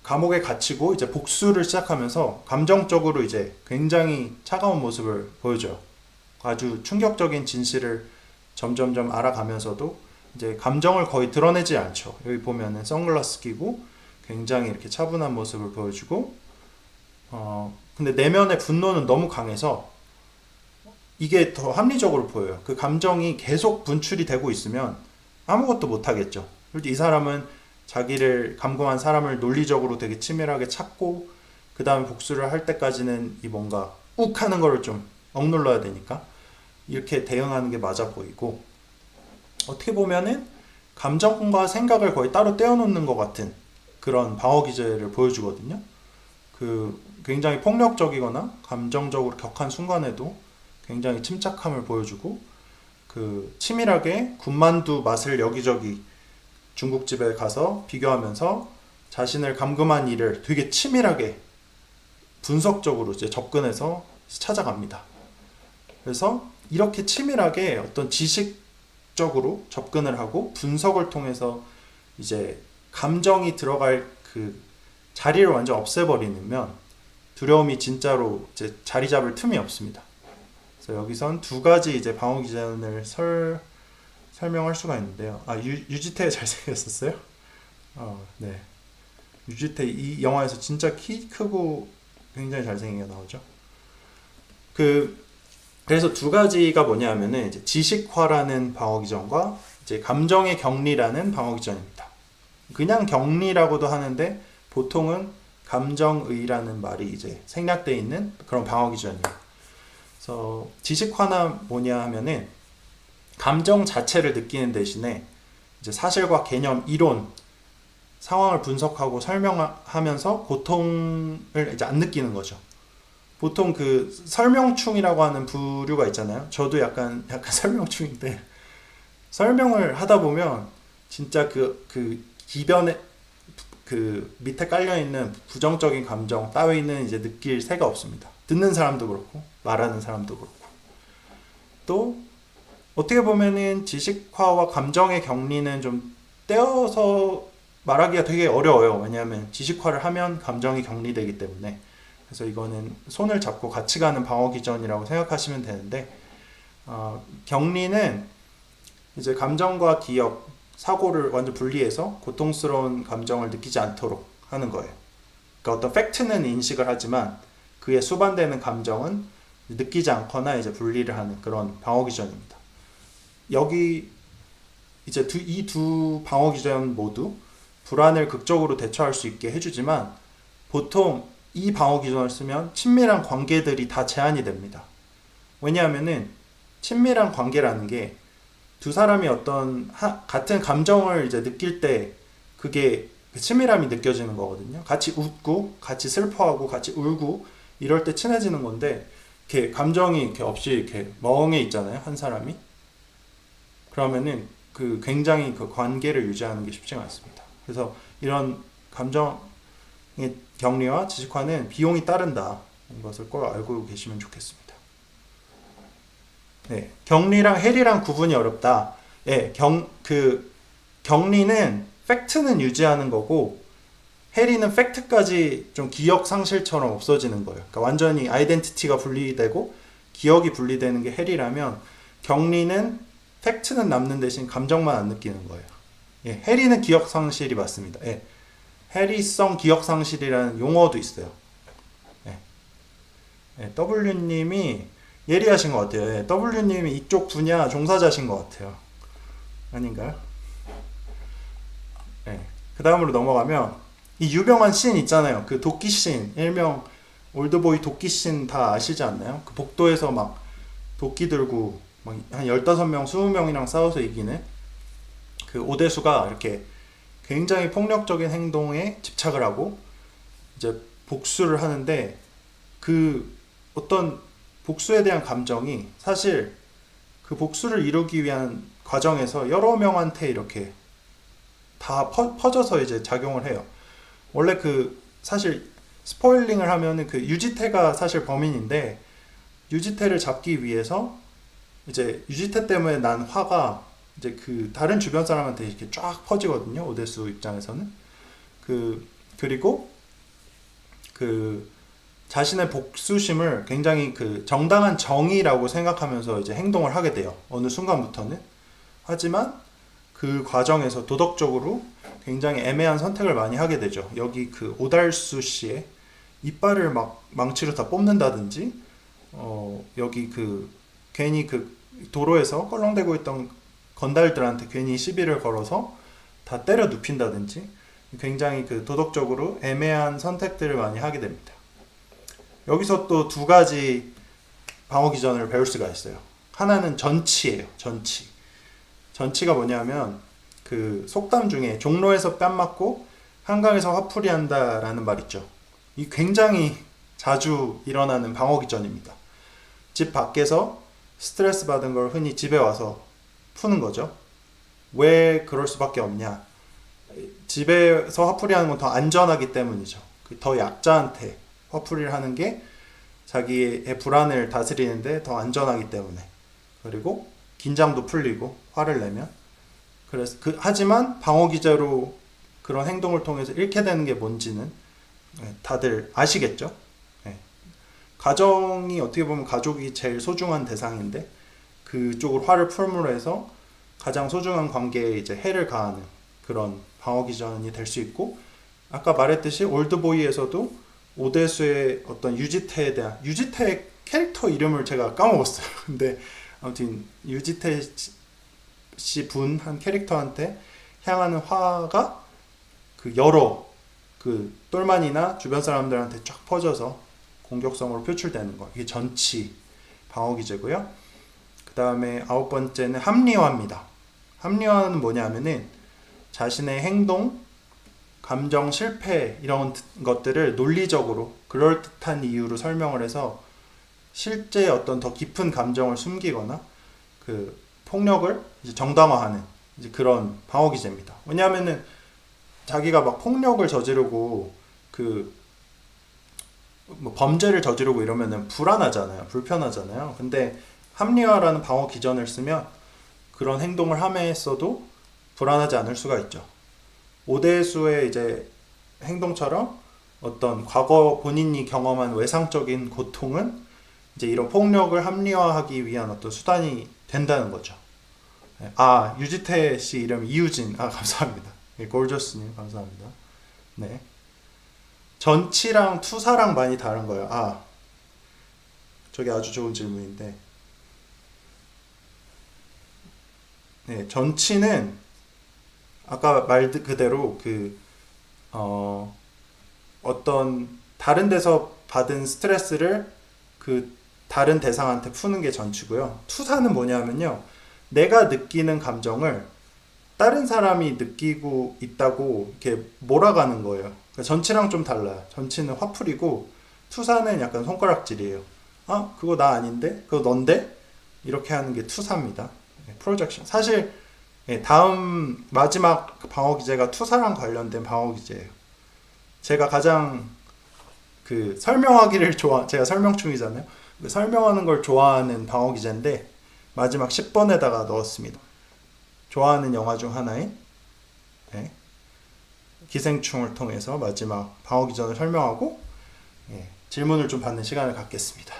감옥에 갇히고 이제 복수를 시작하면서 감정적으로 이제 굉장히 차가운 모습을 보여줘요. 아주 충격적인 진실을 점점점 알아가면서도 이제 감정을 거의 드러내지 않죠. 여기 보면은 선글라스 끼고 굉장히 이렇게 차분한 모습을 보여주고, 근데 내면의 분노는 너무 강해서 이게 더 합리적으로 보여요. 그 감정이 계속 분출이 되고 있으면 아무것도 못 하겠죠. 이 사람은 자기를 감금한 사람을 논리적으로 되게 치밀하게 찾고 그 다음에 복수를 할 때까지는 이 뭔가 욱 하는 거를 좀 억눌러야 되니까 이렇게 대응하는 게 맞아 보이고, 어떻게 보면은 감정과 생각을 거의 따로 떼어놓는 것 같은 그런 방어 기제를 보여주거든요. 그 굉장히 폭력적이거나 감정적으로 격한 순간에도 굉장히 침착함을 보여주고, 그 치밀하게 군만두 맛을 여기저기 중국집에 가서 비교하면서 자신을 감금한 이를 되게 치밀하게 분석적으로 이제 접근해서 찾아갑니다. 그래서 이렇게 치밀하게 어떤 지식적으로 접근을 하고 분석을 통해서 이제 감정이 들어갈 그 자리를 완전 없애버리면 두려움이 진짜로 이제 자리 잡을 틈이 없습니다. 그래서 여기선 두 가지 이제 방어 기전을 설명할 수가 있는데요. 유지태 잘생겼었어요? 네. 유지태 이 영화에서 진짜 키 크고 굉장히 잘생기게 나오죠. 그래서 두 가지가 뭐냐면은 이제 지식화라는 방어 기전과 이제 감정의 격리라는 방어 기전입니다. 그냥 격리라고도 하는데 보통은 감정의라는 말이 이제 생략되어 있는 그런 방어 기전이에요. 그래서 지식화는 뭐냐 하면은 감정 자체를 느끼는 대신에 이제 사실과 개념, 이론, 상황을 분석하고 설명하면서 고통을 이제 안 느끼는 거죠. 보통 그 설명충이라고 하는 부류가 있잖아요. 저도 약간 설명충인데, 설명을 하다 보면 진짜 그 기변에 그 밑에 깔려 있는 부정적인 감정 따위는 이제 느낄 새가 없습니다. 듣는 사람도 그렇고 말하는 사람도 그렇고. 또 어떻게 보면은 지식화와 감정의 격리는 좀 떼어서 말하기가 되게 어려워요. 왜냐하면 지식화를 하면 감정이 격리되기 때문에. 그래서 이거는 손을 잡고 같이 가는 방어 기전이라고 생각하시면 되는데, 격리는 이제 감정과 기억, 사고를 완전 분리해서 고통스러운 감정을 느끼지 않도록 하는 거예요. 그러니까 어떤 팩트는 인식을 하지만 그에 수반되는 감정은 느끼지 않거나 이제 분리를 하는 그런 방어 기전입니다. 여기 이제 이 두 방어 기전 모두 불안을 극적으로 대처할 수 있게 해주지만, 보통 이 방어 기전을 쓰면 친밀한 관계들이 다 제한이 됩니다. 왜냐하면은 친밀한 관계라는 게 두 사람이 어떤 같은 감정을 이제 느낄 때 그게 친밀함이 느껴지는 거거든요. 같이 웃고 같이 슬퍼하고 같이 울고 이럴 때 친해지는 건데, 이렇게 감정이 이렇게 없이 이렇게 멍해 있잖아요, 한 사람이. 그러면은 그 굉장히 그 관계를 유지하는 게 쉽지가 않습니다. 그래서 이런 감정의 격리와 지식화는 비용이 따른다. 이것을 꼭 알고 계시면 좋겠습니다. 네, 격리랑 해리랑 구분이 어렵다. 네, 격리는 팩트는 유지하는 거고, 해리는 팩트까지 좀 기억 상실처럼 없어지는 거예요. 그러니까 완전히 아이덴티티가 분리되고 기억이 분리되는 게 해리라면, 격리는 팩트는 남는 대신 감정만 안 느끼는 거예요. 예, 해리는 기억 상실이 맞습니다. 예, 해리성 기억 상실이라는 용어도 있어요. 예, W님이 예리하신 것 같아요. 예, W님이 이쪽 분야 종사자신 것 같아요. 아닌가요? 예. 그 다음으로 넘어가면 이 유명한 씬 있잖아요. 그 도끼 씬, 일명 올드보이 도끼 씬 다 아시지 않나요? 그 복도에서 막 도끼 들고 막 한 15명, 20명이랑 싸워서 이기는 그 오대수가 이렇게 굉장히 폭력적인 행동에 집착을 하고 이제 복수를 하는데 그 어떤 복수에 대한 감정이 사실 그 복수를 이루기 위한 과정에서 여러 명한테 이렇게 다 퍼져서 이제 작용을 해요. 원래 그 사실 스포일링을 하면은 그 유지태가 사실 범인인데 유지태를 잡기 위해서 이제 유지태 때문에 난 화가 이제 그 다른 주변 사람한테 이렇게 쫙 퍼지거든요. 오대수 입장에서는 그리고 그 자신의 복수심을 굉장히 그 정당한 정의라고 생각하면서 이제 행동을 하게 돼요. 어느 순간부터는. 하지만 그 과정에서 도덕적으로 굉장히 애매한 선택을 많이 하게 되죠. 여기 그 오달수 씨의 이빨을 막 망치로 다 뽑는다든지, 여기 그 괜히 그 도로에서 껄렁대고 있던 건달들한테 괜히 시비를 걸어서 다 때려 눕힌다든지, 굉장히 그 도덕적으로 애매한 선택들을 많이 하게 됩니다. 여기서 또 두 가지 방어 기전을 배울 수가 있어요. 하나는 전치예요. 전치. 전치가 뭐냐면 그 속담 중에 종로에서 뺨 맞고 한강에서 화풀이 한다라는 말 있죠. 이 굉장히 자주 일어나는 방어 기전입니다. 집 밖에서 스트레스 받은 걸 흔히 집에 와서 푸는 거죠. 왜 그럴 수밖에 없냐? 집에서 화풀이 하는 건 더 안전하기 때문이죠. 더 약자한테 화풀이를 하는 게 자기의 불안을 다스리는데 더 안전하기 때문에. 그리고 긴장도 풀리고 화를 내면. 그래서 하지만 방어 기제로 그런 행동을 통해서 잃게 되는 게 뭔지는 다들 아시겠죠? 가정이 어떻게 보면 가족이 제일 소중한 대상인데 그쪽으로 화를 풀므로 해서 가장 소중한 관계에 이제 해를 가하는 그런 방어 기전이 될 수 있고, 아까 말했듯이 올드보이에서도 오대수의 어떤 유지태에 대한, 유지태의 캐릭터 이름을 제가 까먹었어요. 근데 아무튼 유지태 씨 분 한 캐릭터한테 향하는 화가 그 여러 그 똘만이나 주변 사람들한테 쫙 퍼져서 공격성으로 표출되는 거. 이게 전치 방어 기제고요. 그 다음에 9번째는 합리화입니다. 합리화는 뭐냐면은 자신의 행동, 감정, 실패 이런 것들을 논리적으로 그럴듯한 이유로 설명을 해서 실제 어떤 더 깊은 감정을 숨기거나 그 폭력을 이제 정당화하는 이제 그런 방어 기제입니다. 왜냐하면은 자기가 막 폭력을 저지르고 그 뭐 범죄를 저지르고 이러면은 불안하잖아요. 불편하잖아요. 근데 합리화라는 방어 기전을 쓰면 그런 행동을 함에서도 불안하지 않을 수가 있죠. 오대수의 이제 행동처럼 어떤 과거 본인이 경험한 외상적인 고통은 이제 이런 폭력을 합리화하기 위한 어떤 수단이 된다는 거죠. 아, 유지태 씨 이름 이유진. 아, 감사합니다. 골저스님 감사합니다. 네. 전치랑 투사랑 많이 다른 거예요. 아, 저게 아주 좋은 질문인데. 네, 전치는 아까 말 그대로 어떤 다른 데서 받은 스트레스를 그 다른 대상한테 푸는 게 전치고요. 투사는 뭐냐면요. 내가 느끼는 감정을 다른 사람이 느끼고 있다고 이렇게 몰아가는 거예요. 그러니까 전치랑 좀 달라요. 전치는 화풀이고 투사는 약간 손가락질이에요. 아, 그거 나 아닌데? 그거 넌데? 이렇게 하는 게 투사입니다. 프로젝션. 사실 다음 마지막 방어 기제가 투사랑 관련된 방어 기제예요. 제가 가장 설명하기를 제가 설명충이잖아요. 설명하는 걸 좋아하는 방어 기제인데 마지막 10번에다가 넣었습니다. 좋아하는 영화 중 하나인 기생충을 통해서 마지막 방어 기전을 설명하고 질문을 좀 받는 시간을 갖겠습니다.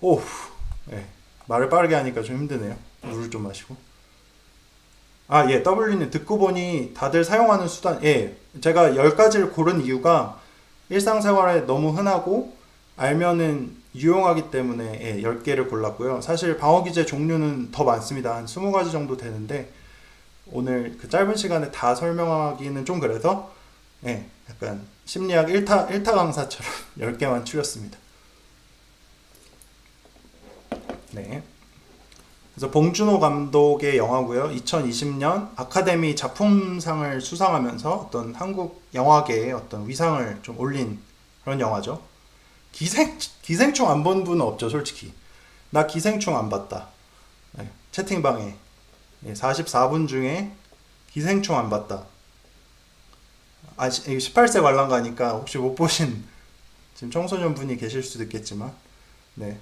오, 말을 빠르게 하니까 좀 힘드네요. 물을 좀 마시고. 아, 예, W님 듣고 보니 다들 사용하는 수단, 제가 10가지를 고른 이유가 일상생활에 너무 흔하고 알면은 유용하기 때문에 10개를 골랐고요. 사실 방어 기제 종류는 더 많습니다. 한 20가지 정도 되는데 오늘 그 짧은 시간에 다 설명하기는 좀 그래서 예, 약간 심리학 1타 강사처럼 10개만 추렸습니다. 네. 그래서 봉준호 감독의 영화고요. 2020년 아카데미 작품상을 수상하면서 어떤 한국 영화계의 어떤 위상을 좀 올린 그런 영화죠. 기생충 안 본 분은 없죠, 솔직히. 나 기생충 안 봤다. 네, 채팅방에 44분 중에 기생충 안 봤다. 18세 관람가니까 혹시 못 보신 지금 청소년 분이 계실 수도 있겠지만, 네.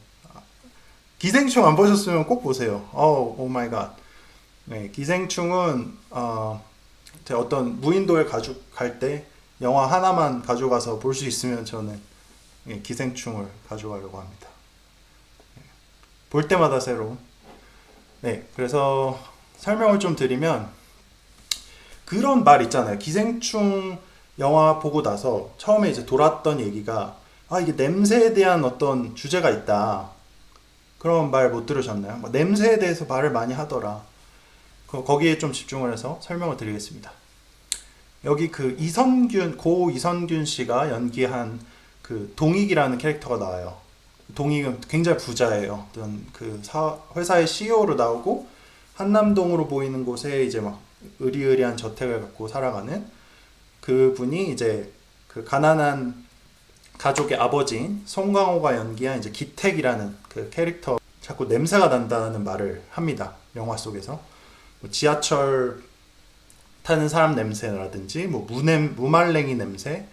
기생충 안 보셨으면 꼭 보세요. 오 마이 갓. 네, 기생충은 제가 어떤 무인도에 갈 때 영화 하나만 가져가서 볼 수 있으면 저는 기생충을 가져가려고 합니다. 볼 때마다 새로. 네, 그래서 설명을 좀 드리면 그런 말 있잖아요. 기생충 영화 보고 나서 처음에 이제 돌았던 얘기가 이게 냄새에 대한 어떤 주제가 있다. 그런 말 못 들으셨나요? 냄새에 대해서 말을 많이 하더라. 거기에 좀 집중을 해서 설명을 드리겠습니다. 여기 그 고 이선균 씨가 연기한 그 동익이라는 캐릭터가 나와요. 동익은 굉장히 부자예요. 어떤 그 회사의 CEO로 나오고 한남동으로 보이는 곳에 이제 막 으리으리한 저택을 갖고 살아가는 그분이 이제 그 가난한 가족의 아버지인 송강호가 연기한 이제 기택이라는 그 캐릭터 자꾸 냄새가 난다는 말을 합니다. 영화 속에서 지하철 타는 사람 냄새라든지 무말랭이 냄새,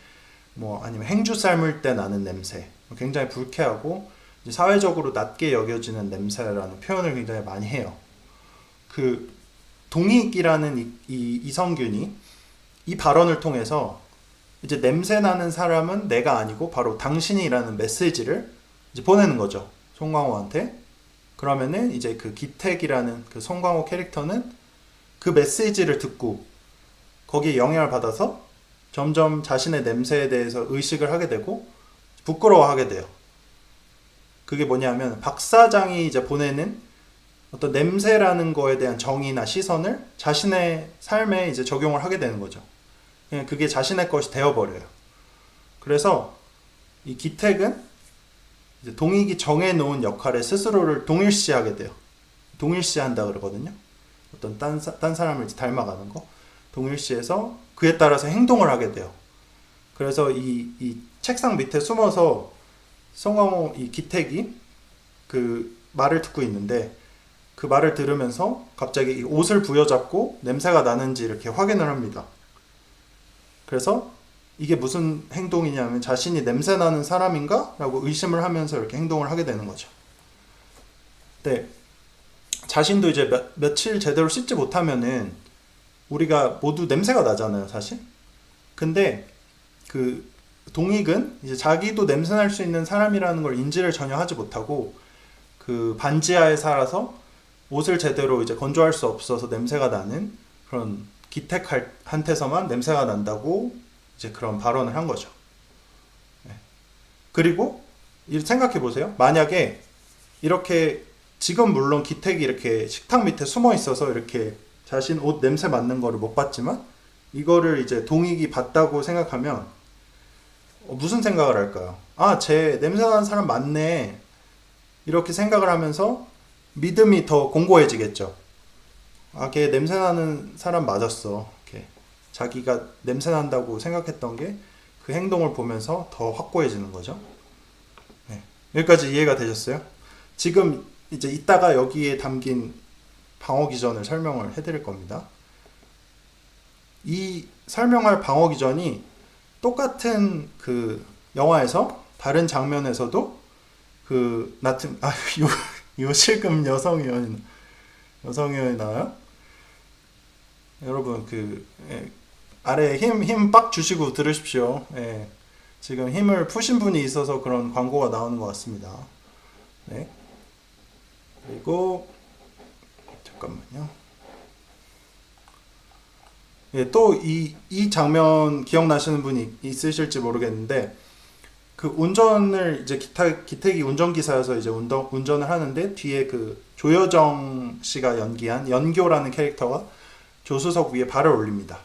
아니면 행주 삶을 때 나는 냄새, 굉장히 불쾌하고 사회적으로 낮게 여겨지는 냄새라는 표현을 굉장히 많이 해요. 그 동익이라는 이성균이 이 발언을 통해서 이제 냄새 나는 사람은 내가 아니고 바로 당신이라는 메시지를 이제 보내는 거죠. 송강호한테. 그러면은 이제 그 기택이라는 그 송강호 캐릭터는 그 메시지를 듣고 거기에 영향을 받아서 점점 자신의 냄새에 대해서 의식을 하게 되고 부끄러워하게 돼요. 그게 뭐냐면 박 사장이 이제 보내는 어떤 냄새라는 거에 대한 정의나 시선을 자신의 삶에 이제 적용을 하게 되는 거죠. 그냥 그게 자신의 것이 되어버려요. 그래서 이 기택은 이제 동익이 정해놓은 역할에 스스로를 동일시하게 돼요. 동일시한다 그러거든요. 어떤 딴 사람을 닮아가는 거. 동일시해서 그에 따라서 행동을 하게 돼요. 그래서 이 책상 밑에 숨어서 송강호 이 기택이 그 말을 듣고 있는데 그 말을 들으면서 갑자기 이 옷을 부여잡고 냄새가 나는지 이렇게 확인을 합니다. 그래서 이게 무슨 행동이냐면 자신이 냄새 나는 사람인가? 라고 의심을 하면서 이렇게 행동을 하게 되는 거죠. 네. 자신도 이제 며칠 제대로 씻지 못하면은 우리가 모두 냄새가 나잖아요, 사실. 근데 그 동익은 이제 자기도 냄새 날 수 있는 사람이라는 걸 인지를 전혀 하지 못하고 그 반지하에 살아서 옷을 제대로 이제 건조할 수 없어서 냄새가 나는 그런 기택한테서만 냄새가 난다고 이제 그런 발언을 한 거죠. 네. 그리고 생각해 보세요. 만약에 이렇게 지금 물론 기택이 이렇게 식탁 밑에 숨어 있어서 이렇게 자신 옷 냄새 맡는 거를 못 봤지만 이거를 이제 동익이 봤다고 생각하면 무슨 생각을 할까요? 쟤 냄새 나는 사람 맞네. 이렇게 생각을 하면서 믿음이 더 공고해지겠죠. 걔 냄새 나는 사람 맞았어. 이렇게 자기가 냄새 난다고 생각했던 게 그 행동을 보면서 더 확고해지는 거죠. 네. 여기까지 이해가 되셨어요? 지금 이제 이따가 여기에 담긴 방어기전을 설명을 해드릴 겁니다. 이 설명할 방어기전이 똑같은 그 영화에서 다른 장면에서도 그 요실금 여성의원이 나와요. 여러분 아래에 힘 빡 주시고 들으십시오. 지금 힘을 푸신 분이 있어서 그런 광고가 나오는 것 같습니다. 네. 그리고 잠깐만요. 또 이 장면 기억나시는 분이 있으실지 모르겠는데 그 운전을 이제 기택이 운전기사여서 이제 운전을 하는데 뒤에 그 조여정 씨가 연기한 연교라는 캐릭터가 조수석 위에 발을 올립니다.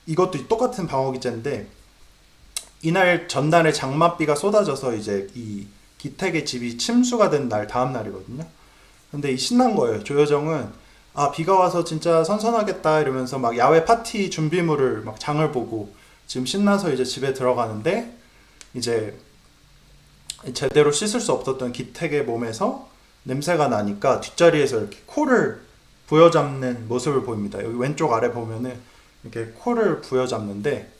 이것도 똑같은 방어 기제인데 이날 전날에 장맛비가 쏟아져서 이제 이 기택의 집이 침수가 된 날 다음 날이거든요. 근데 이 신난 거예요. 조여정은 아 비가 와서 진짜 선선하겠다 이러면서 막 야외 파티 준비물을 막 장을 보고 지금 신나서 이제 집에 들어가는데 이제 제대로 씻을 수 없었던 기택의 몸에서 냄새가 나니까 뒷자리에서 이렇게 코를 부여잡는 모습을 보입니다. 여기 왼쪽 아래 보면은 이렇게 코를 부여잡는데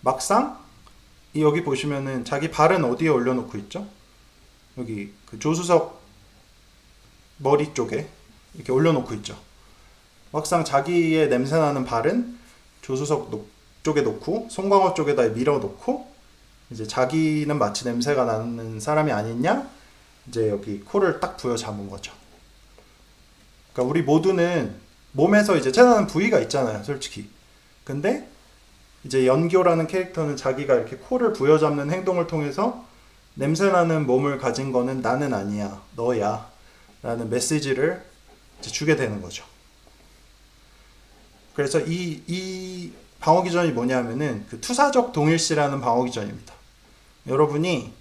막상 여기 보시면은 자기 발은 어디에 올려놓고 있죠? 여기 그 조수석 머리 쪽에 이렇게 올려놓고 있죠. 막상 자기의 냄새나는 발은 조수석 쪽에 놓고 송광호 쪽에다 밀어놓고 이제 자기는 마치 냄새가 나는 사람이 아니냐? 이제 여기 코를 딱 부여잡은 거죠. 그러니까 우리 모두는 몸에서 이제 체나는 부위가 있잖아요, 솔직히. 근데 이제 연교라는 캐릭터는 자기가 이렇게 코를 부여잡는 행동을 통해서 냄새나는 몸을 가진 거는 나는 아니야, 너야 라는 메시지를 이제 주게 되는 거죠. 그래서 이 방어기전이 뭐냐면은 그 투사적 동일시라는 방어기전입니다. 여러분이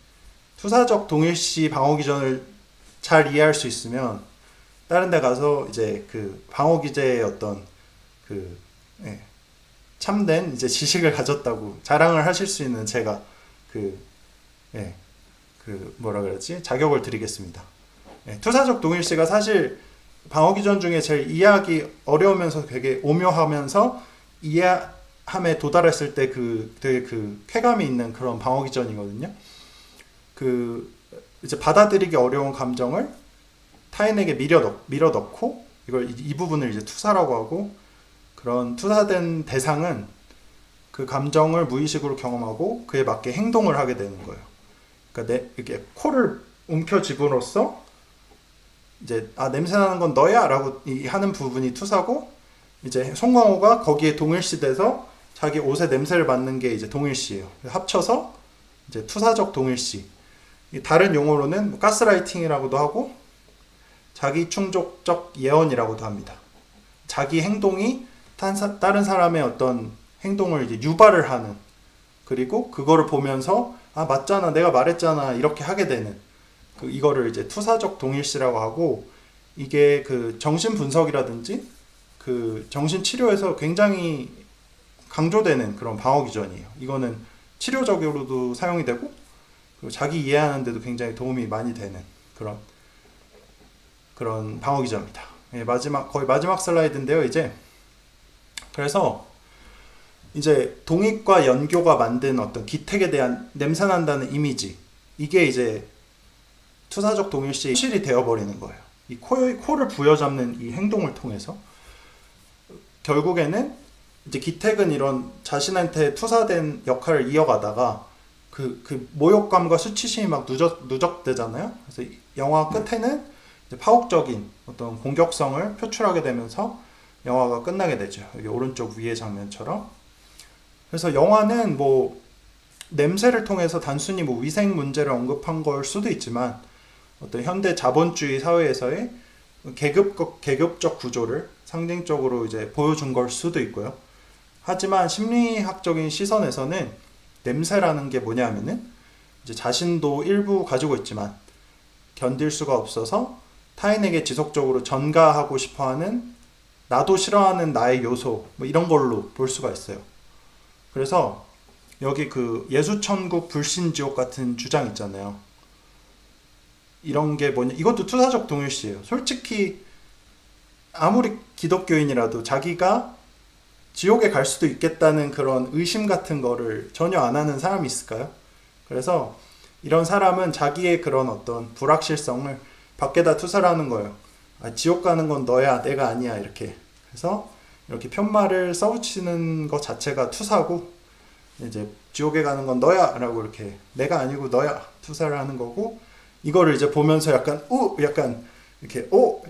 투사적 동일시 방어기전을 잘 이해할 수 있으면 다른 데 가서 이제 그 방어기제의 어떤 참된 이제 지식을 가졌다고 자랑을 하실 수 있는 제가 뭐라 그러지? 자격을 드리겠습니다. 투사적 동일시가 사실 방어기전 중에 제일 이해하기 어려우면서 되게 오묘하면서 이해함에 도달했을 때 되게 쾌감이 있는 그런 방어기전이거든요. 이제 받아들이기 어려운 감정을 타인에게 밀어 넣고 이걸 이 부분을 이제 투사라고 하고 그런 투사된 대상은 그 감정을 무의식으로 경험하고 그에 맞게 행동을 하게 되는 거예요. 그러니까 이렇게 코를 움켜쥐고로써 이제 냄새나는 건 너야라고 하는 부분이 투사고 이제 송광호가 거기에 동일시돼서 자기 옷에 냄새를 맡는 게 이제 동일시예요. 합쳐서 이제 투사적 동일시. 다른 용어로는 가스라이팅이라고도 하고 자기 충족적 예언이라고도 합니다. 자기 행동이 다른 사람의 어떤 행동을 이제 유발을 하는, 그리고 그거를 보면서 맞잖아, 내가 말했잖아 이렇게 하게 되는 이거를 이제 투사적 동일시라고 하고, 이게 그 정신 분석이라든지 그 정신 치료에서 굉장히 강조되는 그런 방어 기전이에요. 이거는 치료적으로도 사용이 되고 그리고 자기 이해하는 데도 굉장히 도움이 많이 되는 그런 방어 기전입니다. 거의 마지막 슬라이드인데요, 이제. 그래서 이제 동익과 연교가 만든 어떤 기택에 대한 냄새난다는 이미지, 이게 이제 투사적 동일시 실이 되어버리는 거예요. 이 코를 부여잡는 이 행동을 통해서 결국에는 이제 기택은 이런 자신한테 투사된 역할을 이어가다가 그 모욕감과 수치심이 막 누적되잖아요. 그래서 영화 끝에는 이제 파국적인 어떤 공격성을 표출하게 되면서 영화가 끝나게 되죠. 여기 오른쪽 위의 장면처럼. 그래서 영화는 뭐 냄새를 통해서 단순히 뭐 위생 문제를 언급한 걸 수도 있지만 어떤 현대 자본주의 사회에서의 계급적 구조를 상징적으로 이제 보여준 걸 수도 있고요. 하지만 심리학적인 시선에서는 냄새라는 게 뭐냐면은 이제 자신도 일부 가지고 있지만 견딜 수가 없어서 타인에게 지속적으로 전가하고 싶어하는, 나도 싫어하는 나의 요소, 뭐 이런 걸로 볼 수가 있어요. 그래서 여기 그 예수천국 불신지옥 같은 주장 있잖아요. 이런 게 뭐냐, 이것도 투사적 동일시예요. 솔직히 아무리 기독교인이라도 자기가 지옥에 갈 수도 있겠다는 그런 의심 같은 거를 전혀 안 하는 사람이 있을까요? 그래서 이런 사람은 자기의 그런 어떤 불확실성을 밖에다 투사를 하는 거예요. 지옥 가는 건 너야, 내가 아니야, 이렇게. 그래서 이렇게 편말을 써붙이는 것 자체가 투사고, 이제 지옥에 가는 건 너야 라고 이렇게 내가 아니고 너야 투사를 하는 거고, 이거를 이제 보면서 약간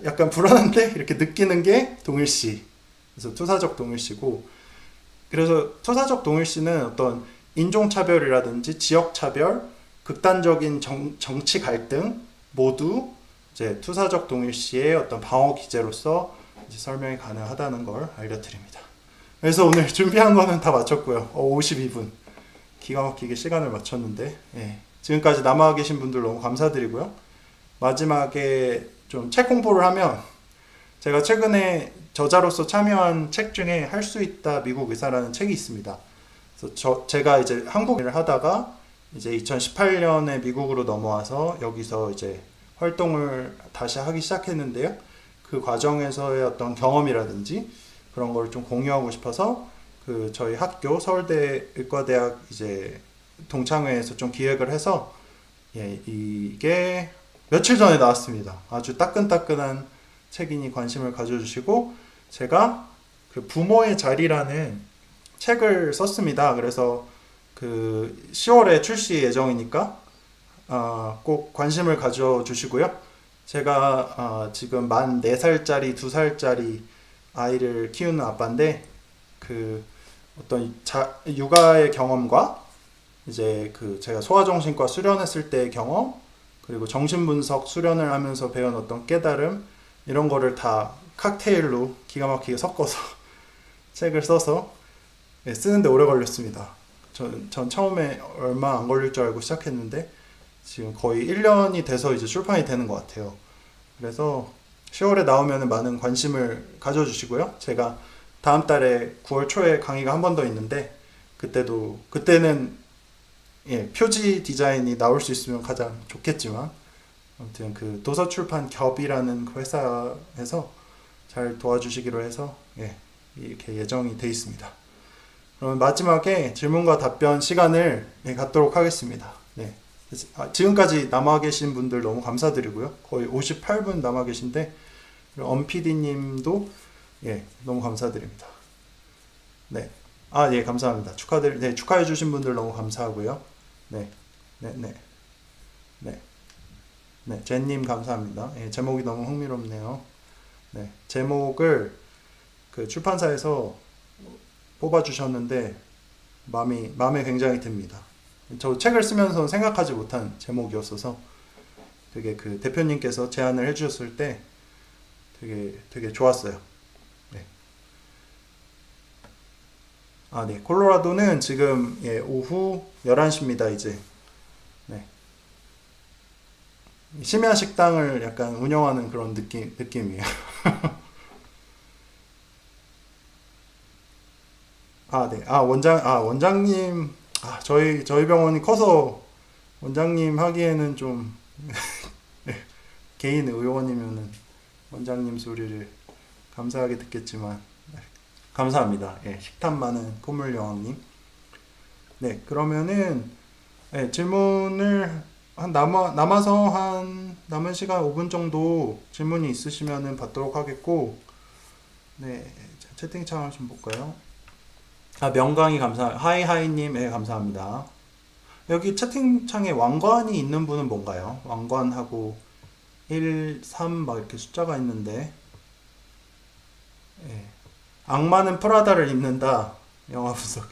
약간 불안한데 이렇게 느끼는 게 동일시. 그래서 투사적 동일시고, 그래서 투사적 동일시는 어떤 인종차별이라든지 지역차별, 극단적인 정치 갈등 모두 이제 투사적 동일시의 어떤 방어 기제로서 이제 설명이 가능하다는 걸 알려드립니다. 그래서 오늘 준비한 거는 다 마쳤고요. 52분. 기가 막히게 시간을 맞췄는데, 예. 지금까지 남아 계신 분들 너무 감사드리고요. 마지막에 좀 책 홍보를 하면, 제가 최근에 저자로서 참여한 책 중에 할 수 있다 미국 의사라는 책이 있습니다. 그래서 제가 이제 한국 일을 하다가 이제 2018년에 미국으로 넘어와서 여기서 이제 활동을 다시 하기 시작했는데요. 그 과정에서의 어떤 경험이라든지 그런 걸 좀 공유하고 싶어서 그 저희 학교 서울대 의과대학 이제 동창회에서 좀 기획을 해서 예, 이게 며칠 전에 나왔습니다. 아주 따끈따끈한 책이니 관심을 가져주시고 제가 그 부모의 자리라는 책을 썼습니다. 그래서 그 10월에 출시 예정이니까 꼭 관심을 가져주시고요. 제가 지금 만 4살짜리, 2살짜리 아이를 키우는 아빠인데 그 어떤 육아의 경험과 이제 그 제가 소아정신과 수련했을 때의 경험 그리고 정신분석 수련을 하면서 배운 어떤 깨달음 이런 거를 다 칵테일로 기가 막히게 섞어서 책을 써서 쓰는데 오래 걸렸습니다. 전 처음에 얼마 안 걸릴 줄 알고 시작했는데 지금 거의 1년이 돼서 이제 출판이 되는 것 같아요. 그래서 10월에 나오면 많은 관심을 가져주시고요. 제가 다음 달에 9월 초에 강의가 한 번 더 있는데 그때는 예, 표지 디자인이 나올 수 있으면 가장 좋겠지만 아무튼 그 도서출판 겹이라는 그 회사에서 잘 도와주시기로 해서 예, 이렇게 예정이 돼 있습니다. 그러면 마지막에 질문과 답변 시간을 갖도록 하겠습니다. 네. 지금까지 남아 계신 분들 너무 감사드리고요. 거의 58분 남아 계신데 엄PD님도 예, 너무 감사드립니다. 네. 예, 감사합니다. 네, 축하해 주신 분들 너무 감사하고요. 네. 네, 제님 감사합니다. 예, 제목이 너무 흥미롭네요. 네, 제목을 그 출판사에서 뽑아주셨는데 마음에 굉장히 듭니다. 저 책을 쓰면서 생각하지 못한 제목이었어서 되게 그 대표님께서 제안을 해주셨을 때 되게 좋았어요. 네. 네, 콜로라도는 지금 예, 오후 11시입니다. 이제 네. 심야 식당을 약간 운영하는 그런 느낌이에요. 네. 원장님, 저희 병원이 커서 원장님 하기에는 좀, 네, 개인 의원이면은 원장님 소리를 감사하게 듣겠지만, 네, 감사합니다. 예, 식탐 많은 콧물 여왕님. 네, 그러면은, 네, 질문을 남아서 남은 시간 5분 정도 질문이 있으시면은 받도록 하겠고, 네, 채팅창을 좀 볼까요? 명강이 감사합니다. 하이하이님, 네, 감사합니다. 여기 채팅창에 왕관이 있는 분은 뭔가요? 왕관하고 1, 3 막 이렇게 숫자가 있는데, 예. 악마는 프라다를 입는다. 영화 분석.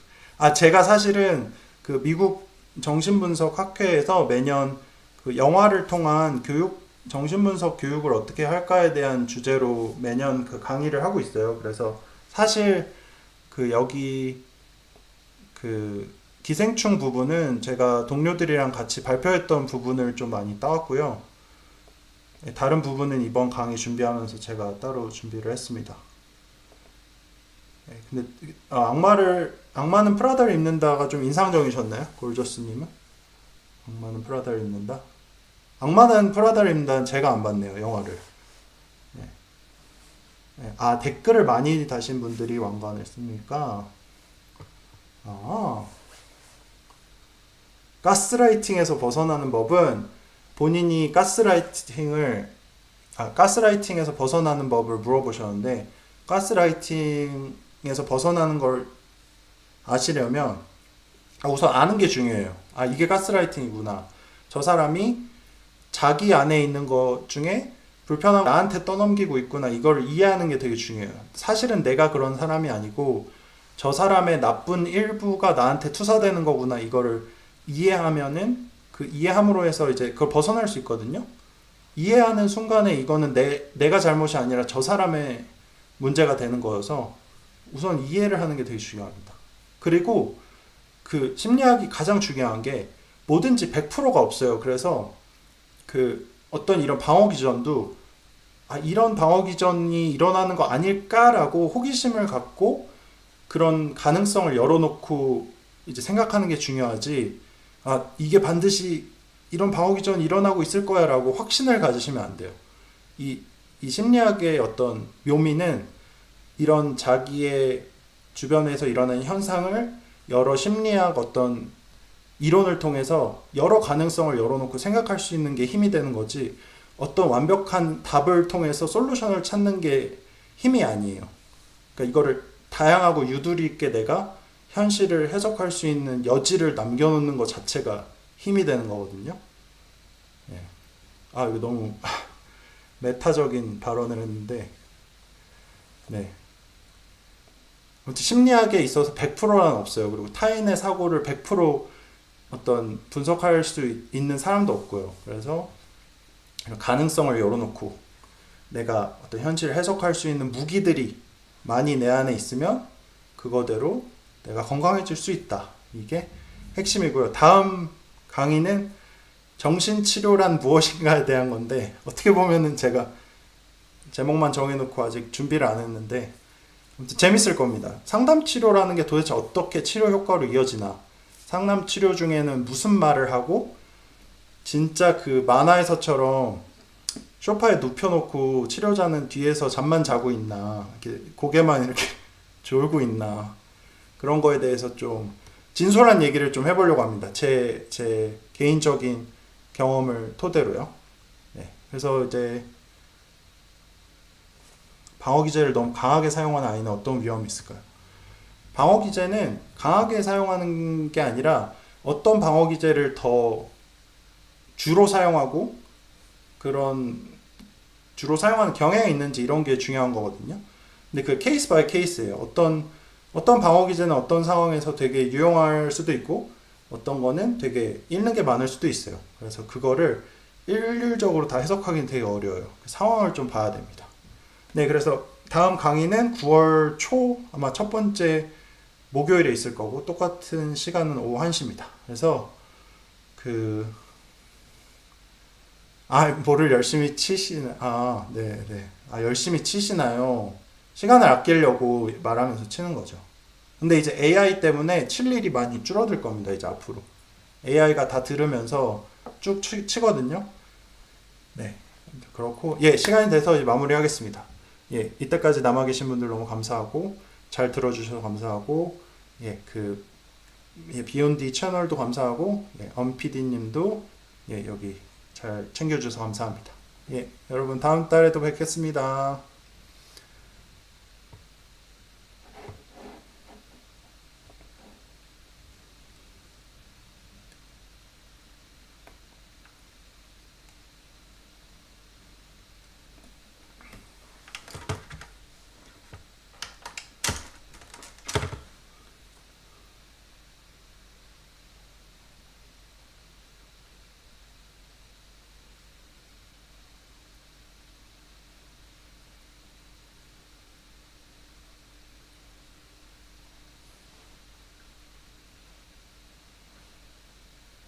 제가 사실은 그 미국 정신분석 학회에서 매년 그 영화를 통한 정신분석 교육을 어떻게 할까에 대한 주제로 매년 그 강의를 하고 있어요. 그래서 사실 그 여기 그 기생충 부분은 제가 동료들이랑 같이 발표했던 부분을 좀 많이 따왔고요. 다른 부분은 이번 강의 준비하면서 제가 따로 준비를 했습니다. 근데 악마는 프라다를 입는다가 좀 인상적이셨나요? 골저스님은? 악마는 프라다를 입는다? 악마는 프라다를 입는다는 제가 안 봤네요, 영화를. 네. 댓글을 많이 다신 분들이 왕관을 씁니까? 가스라이팅에서 벗어나는 법은 본인이 가스라이팅에서 벗어나는 법을 물어보셨는데, 가스라이팅에서 벗어나는 걸 아시려면 우선 아는 게 중요해요. 이게 가스라이팅이구나. 저 사람이 자기 안에 있는 것 중에 불편한 거 나한테 떠넘기고 있구나. 이걸 이해하는 게 되게 중요해요. 사실은 내가 그런 사람이 아니고 저 사람의 나쁜 일부가 나한테 투사되는 거구나. 이거를 이해하면은 그 이해함으로 해서 이제 그걸 벗어날 수 있거든요. 이해하는 순간에 이거는 내가 잘못이 아니라 저 사람의 문제가 되는 거여서 우선 이해를 하는 게 되게 중요합니다. 그리고 그 심리학이 가장 중요한 게 뭐든지 100%가 없어요. 그래서 그 어떤 이런 방어 기전도 이런 방어 기전이 일어나는 거 아닐까라고 호기심을 갖고 그런 가능성을 열어놓고 이제 생각하는 게 중요하지. 이게 반드시 이런 방어 기전이 일어나고 있을 거야라고 확신을 가지시면 안 돼요. 이 심리학의 어떤 묘미는 이런 자기의 주변에서 일어나는 현상을 여러 심리학 어떤 이론을 통해서 여러 가능성을 열어놓고 생각할 수 있는 게 힘이 되는 거지, 어떤 완벽한 답을 통해서 솔루션을 찾는 게 힘이 아니에요. 그러니까 이거를 다양하고 유두리 있게 내가 현실을 해석할 수 있는 여지를 남겨놓는 것 자체가 힘이 되는 거거든요. 예. 이거 너무 메타적인 발언을 했는데, 네. 심리학에 있어서 100%는 없어요. 그리고 타인의 사고를 100% 어떤 분석할 수 있는 사람도 없고요. 그래서 가능성을 열어놓고 내가 어떤 현실을 해석할 수 있는 무기들이 많이 내 안에 있으면 그거대로 내가 건강해질 수 있다. 이게 핵심이고요. 다음 강의는 정신치료란 무엇인가에 대한 건데, 어떻게 보면은 제가 제목만 정해놓고 아직 준비를 안 했는데 재밌을 겁니다. 상담치료라는 게 도대체 어떻게 치료 효과로 이어지나, 상담치료 중에는 무슨 말을 하고, 진짜 그 만화에서처럼 소파에 눕혀놓고 치료자는 뒤에서 잠만 자고 있나, 이렇게 고개만 이렇게 졸고 있나, 그런 거에 대해서 좀 진솔한 얘기를 좀 해보려고 합니다. 제 개인적인 경험을 토대로요. 네, 그래서 이제 방어기제를 너무 강하게 사용하는 아이는 어떤 위험이 있을까요? 방어기제는 강하게 사용하는 게 아니라 어떤 방어기제를 더 주로 사용하고 그런 주로 사용하는 경향이 있는지, 이런 게 중요한 거거든요. 근데 그 케이스 바이 케이스예요. 어떤 방어기제는 어떤 상황에서 되게 유용할 수도 있고, 어떤 거는 되게 잃는 게 많을 수도 있어요. 그래서 그거를 일률적으로 다 해석하기는 되게 어려워요. 상황을 좀 봐야 됩니다. 네, 그래서 다음 강의는 9월 초 아마 첫 번째 목요일에 있을 거고, 똑같은 시간은 오후 1시입니다. 그래서 뭐를 열심히 치시나, 네. 열심히 치시나요? 시간을 아끼려고 말하면서 치는 거죠. 근데 이제 AI 때문에 칠 일이 많이 줄어들 겁니다. 이제 앞으로 AI가 다 들으면서 쭉 치거든요. 네, 그렇고, 시간이 돼서 이제 마무리하겠습니다. 이때까지 남아 계신 분들 너무 감사하고, 잘 들어주셔서 감사하고, 비욘디 채널도 감사하고, 엄PD님도 여기 잘 챙겨주셔서 감사합니다. 여러분 다음 달에도 뵙겠습니다.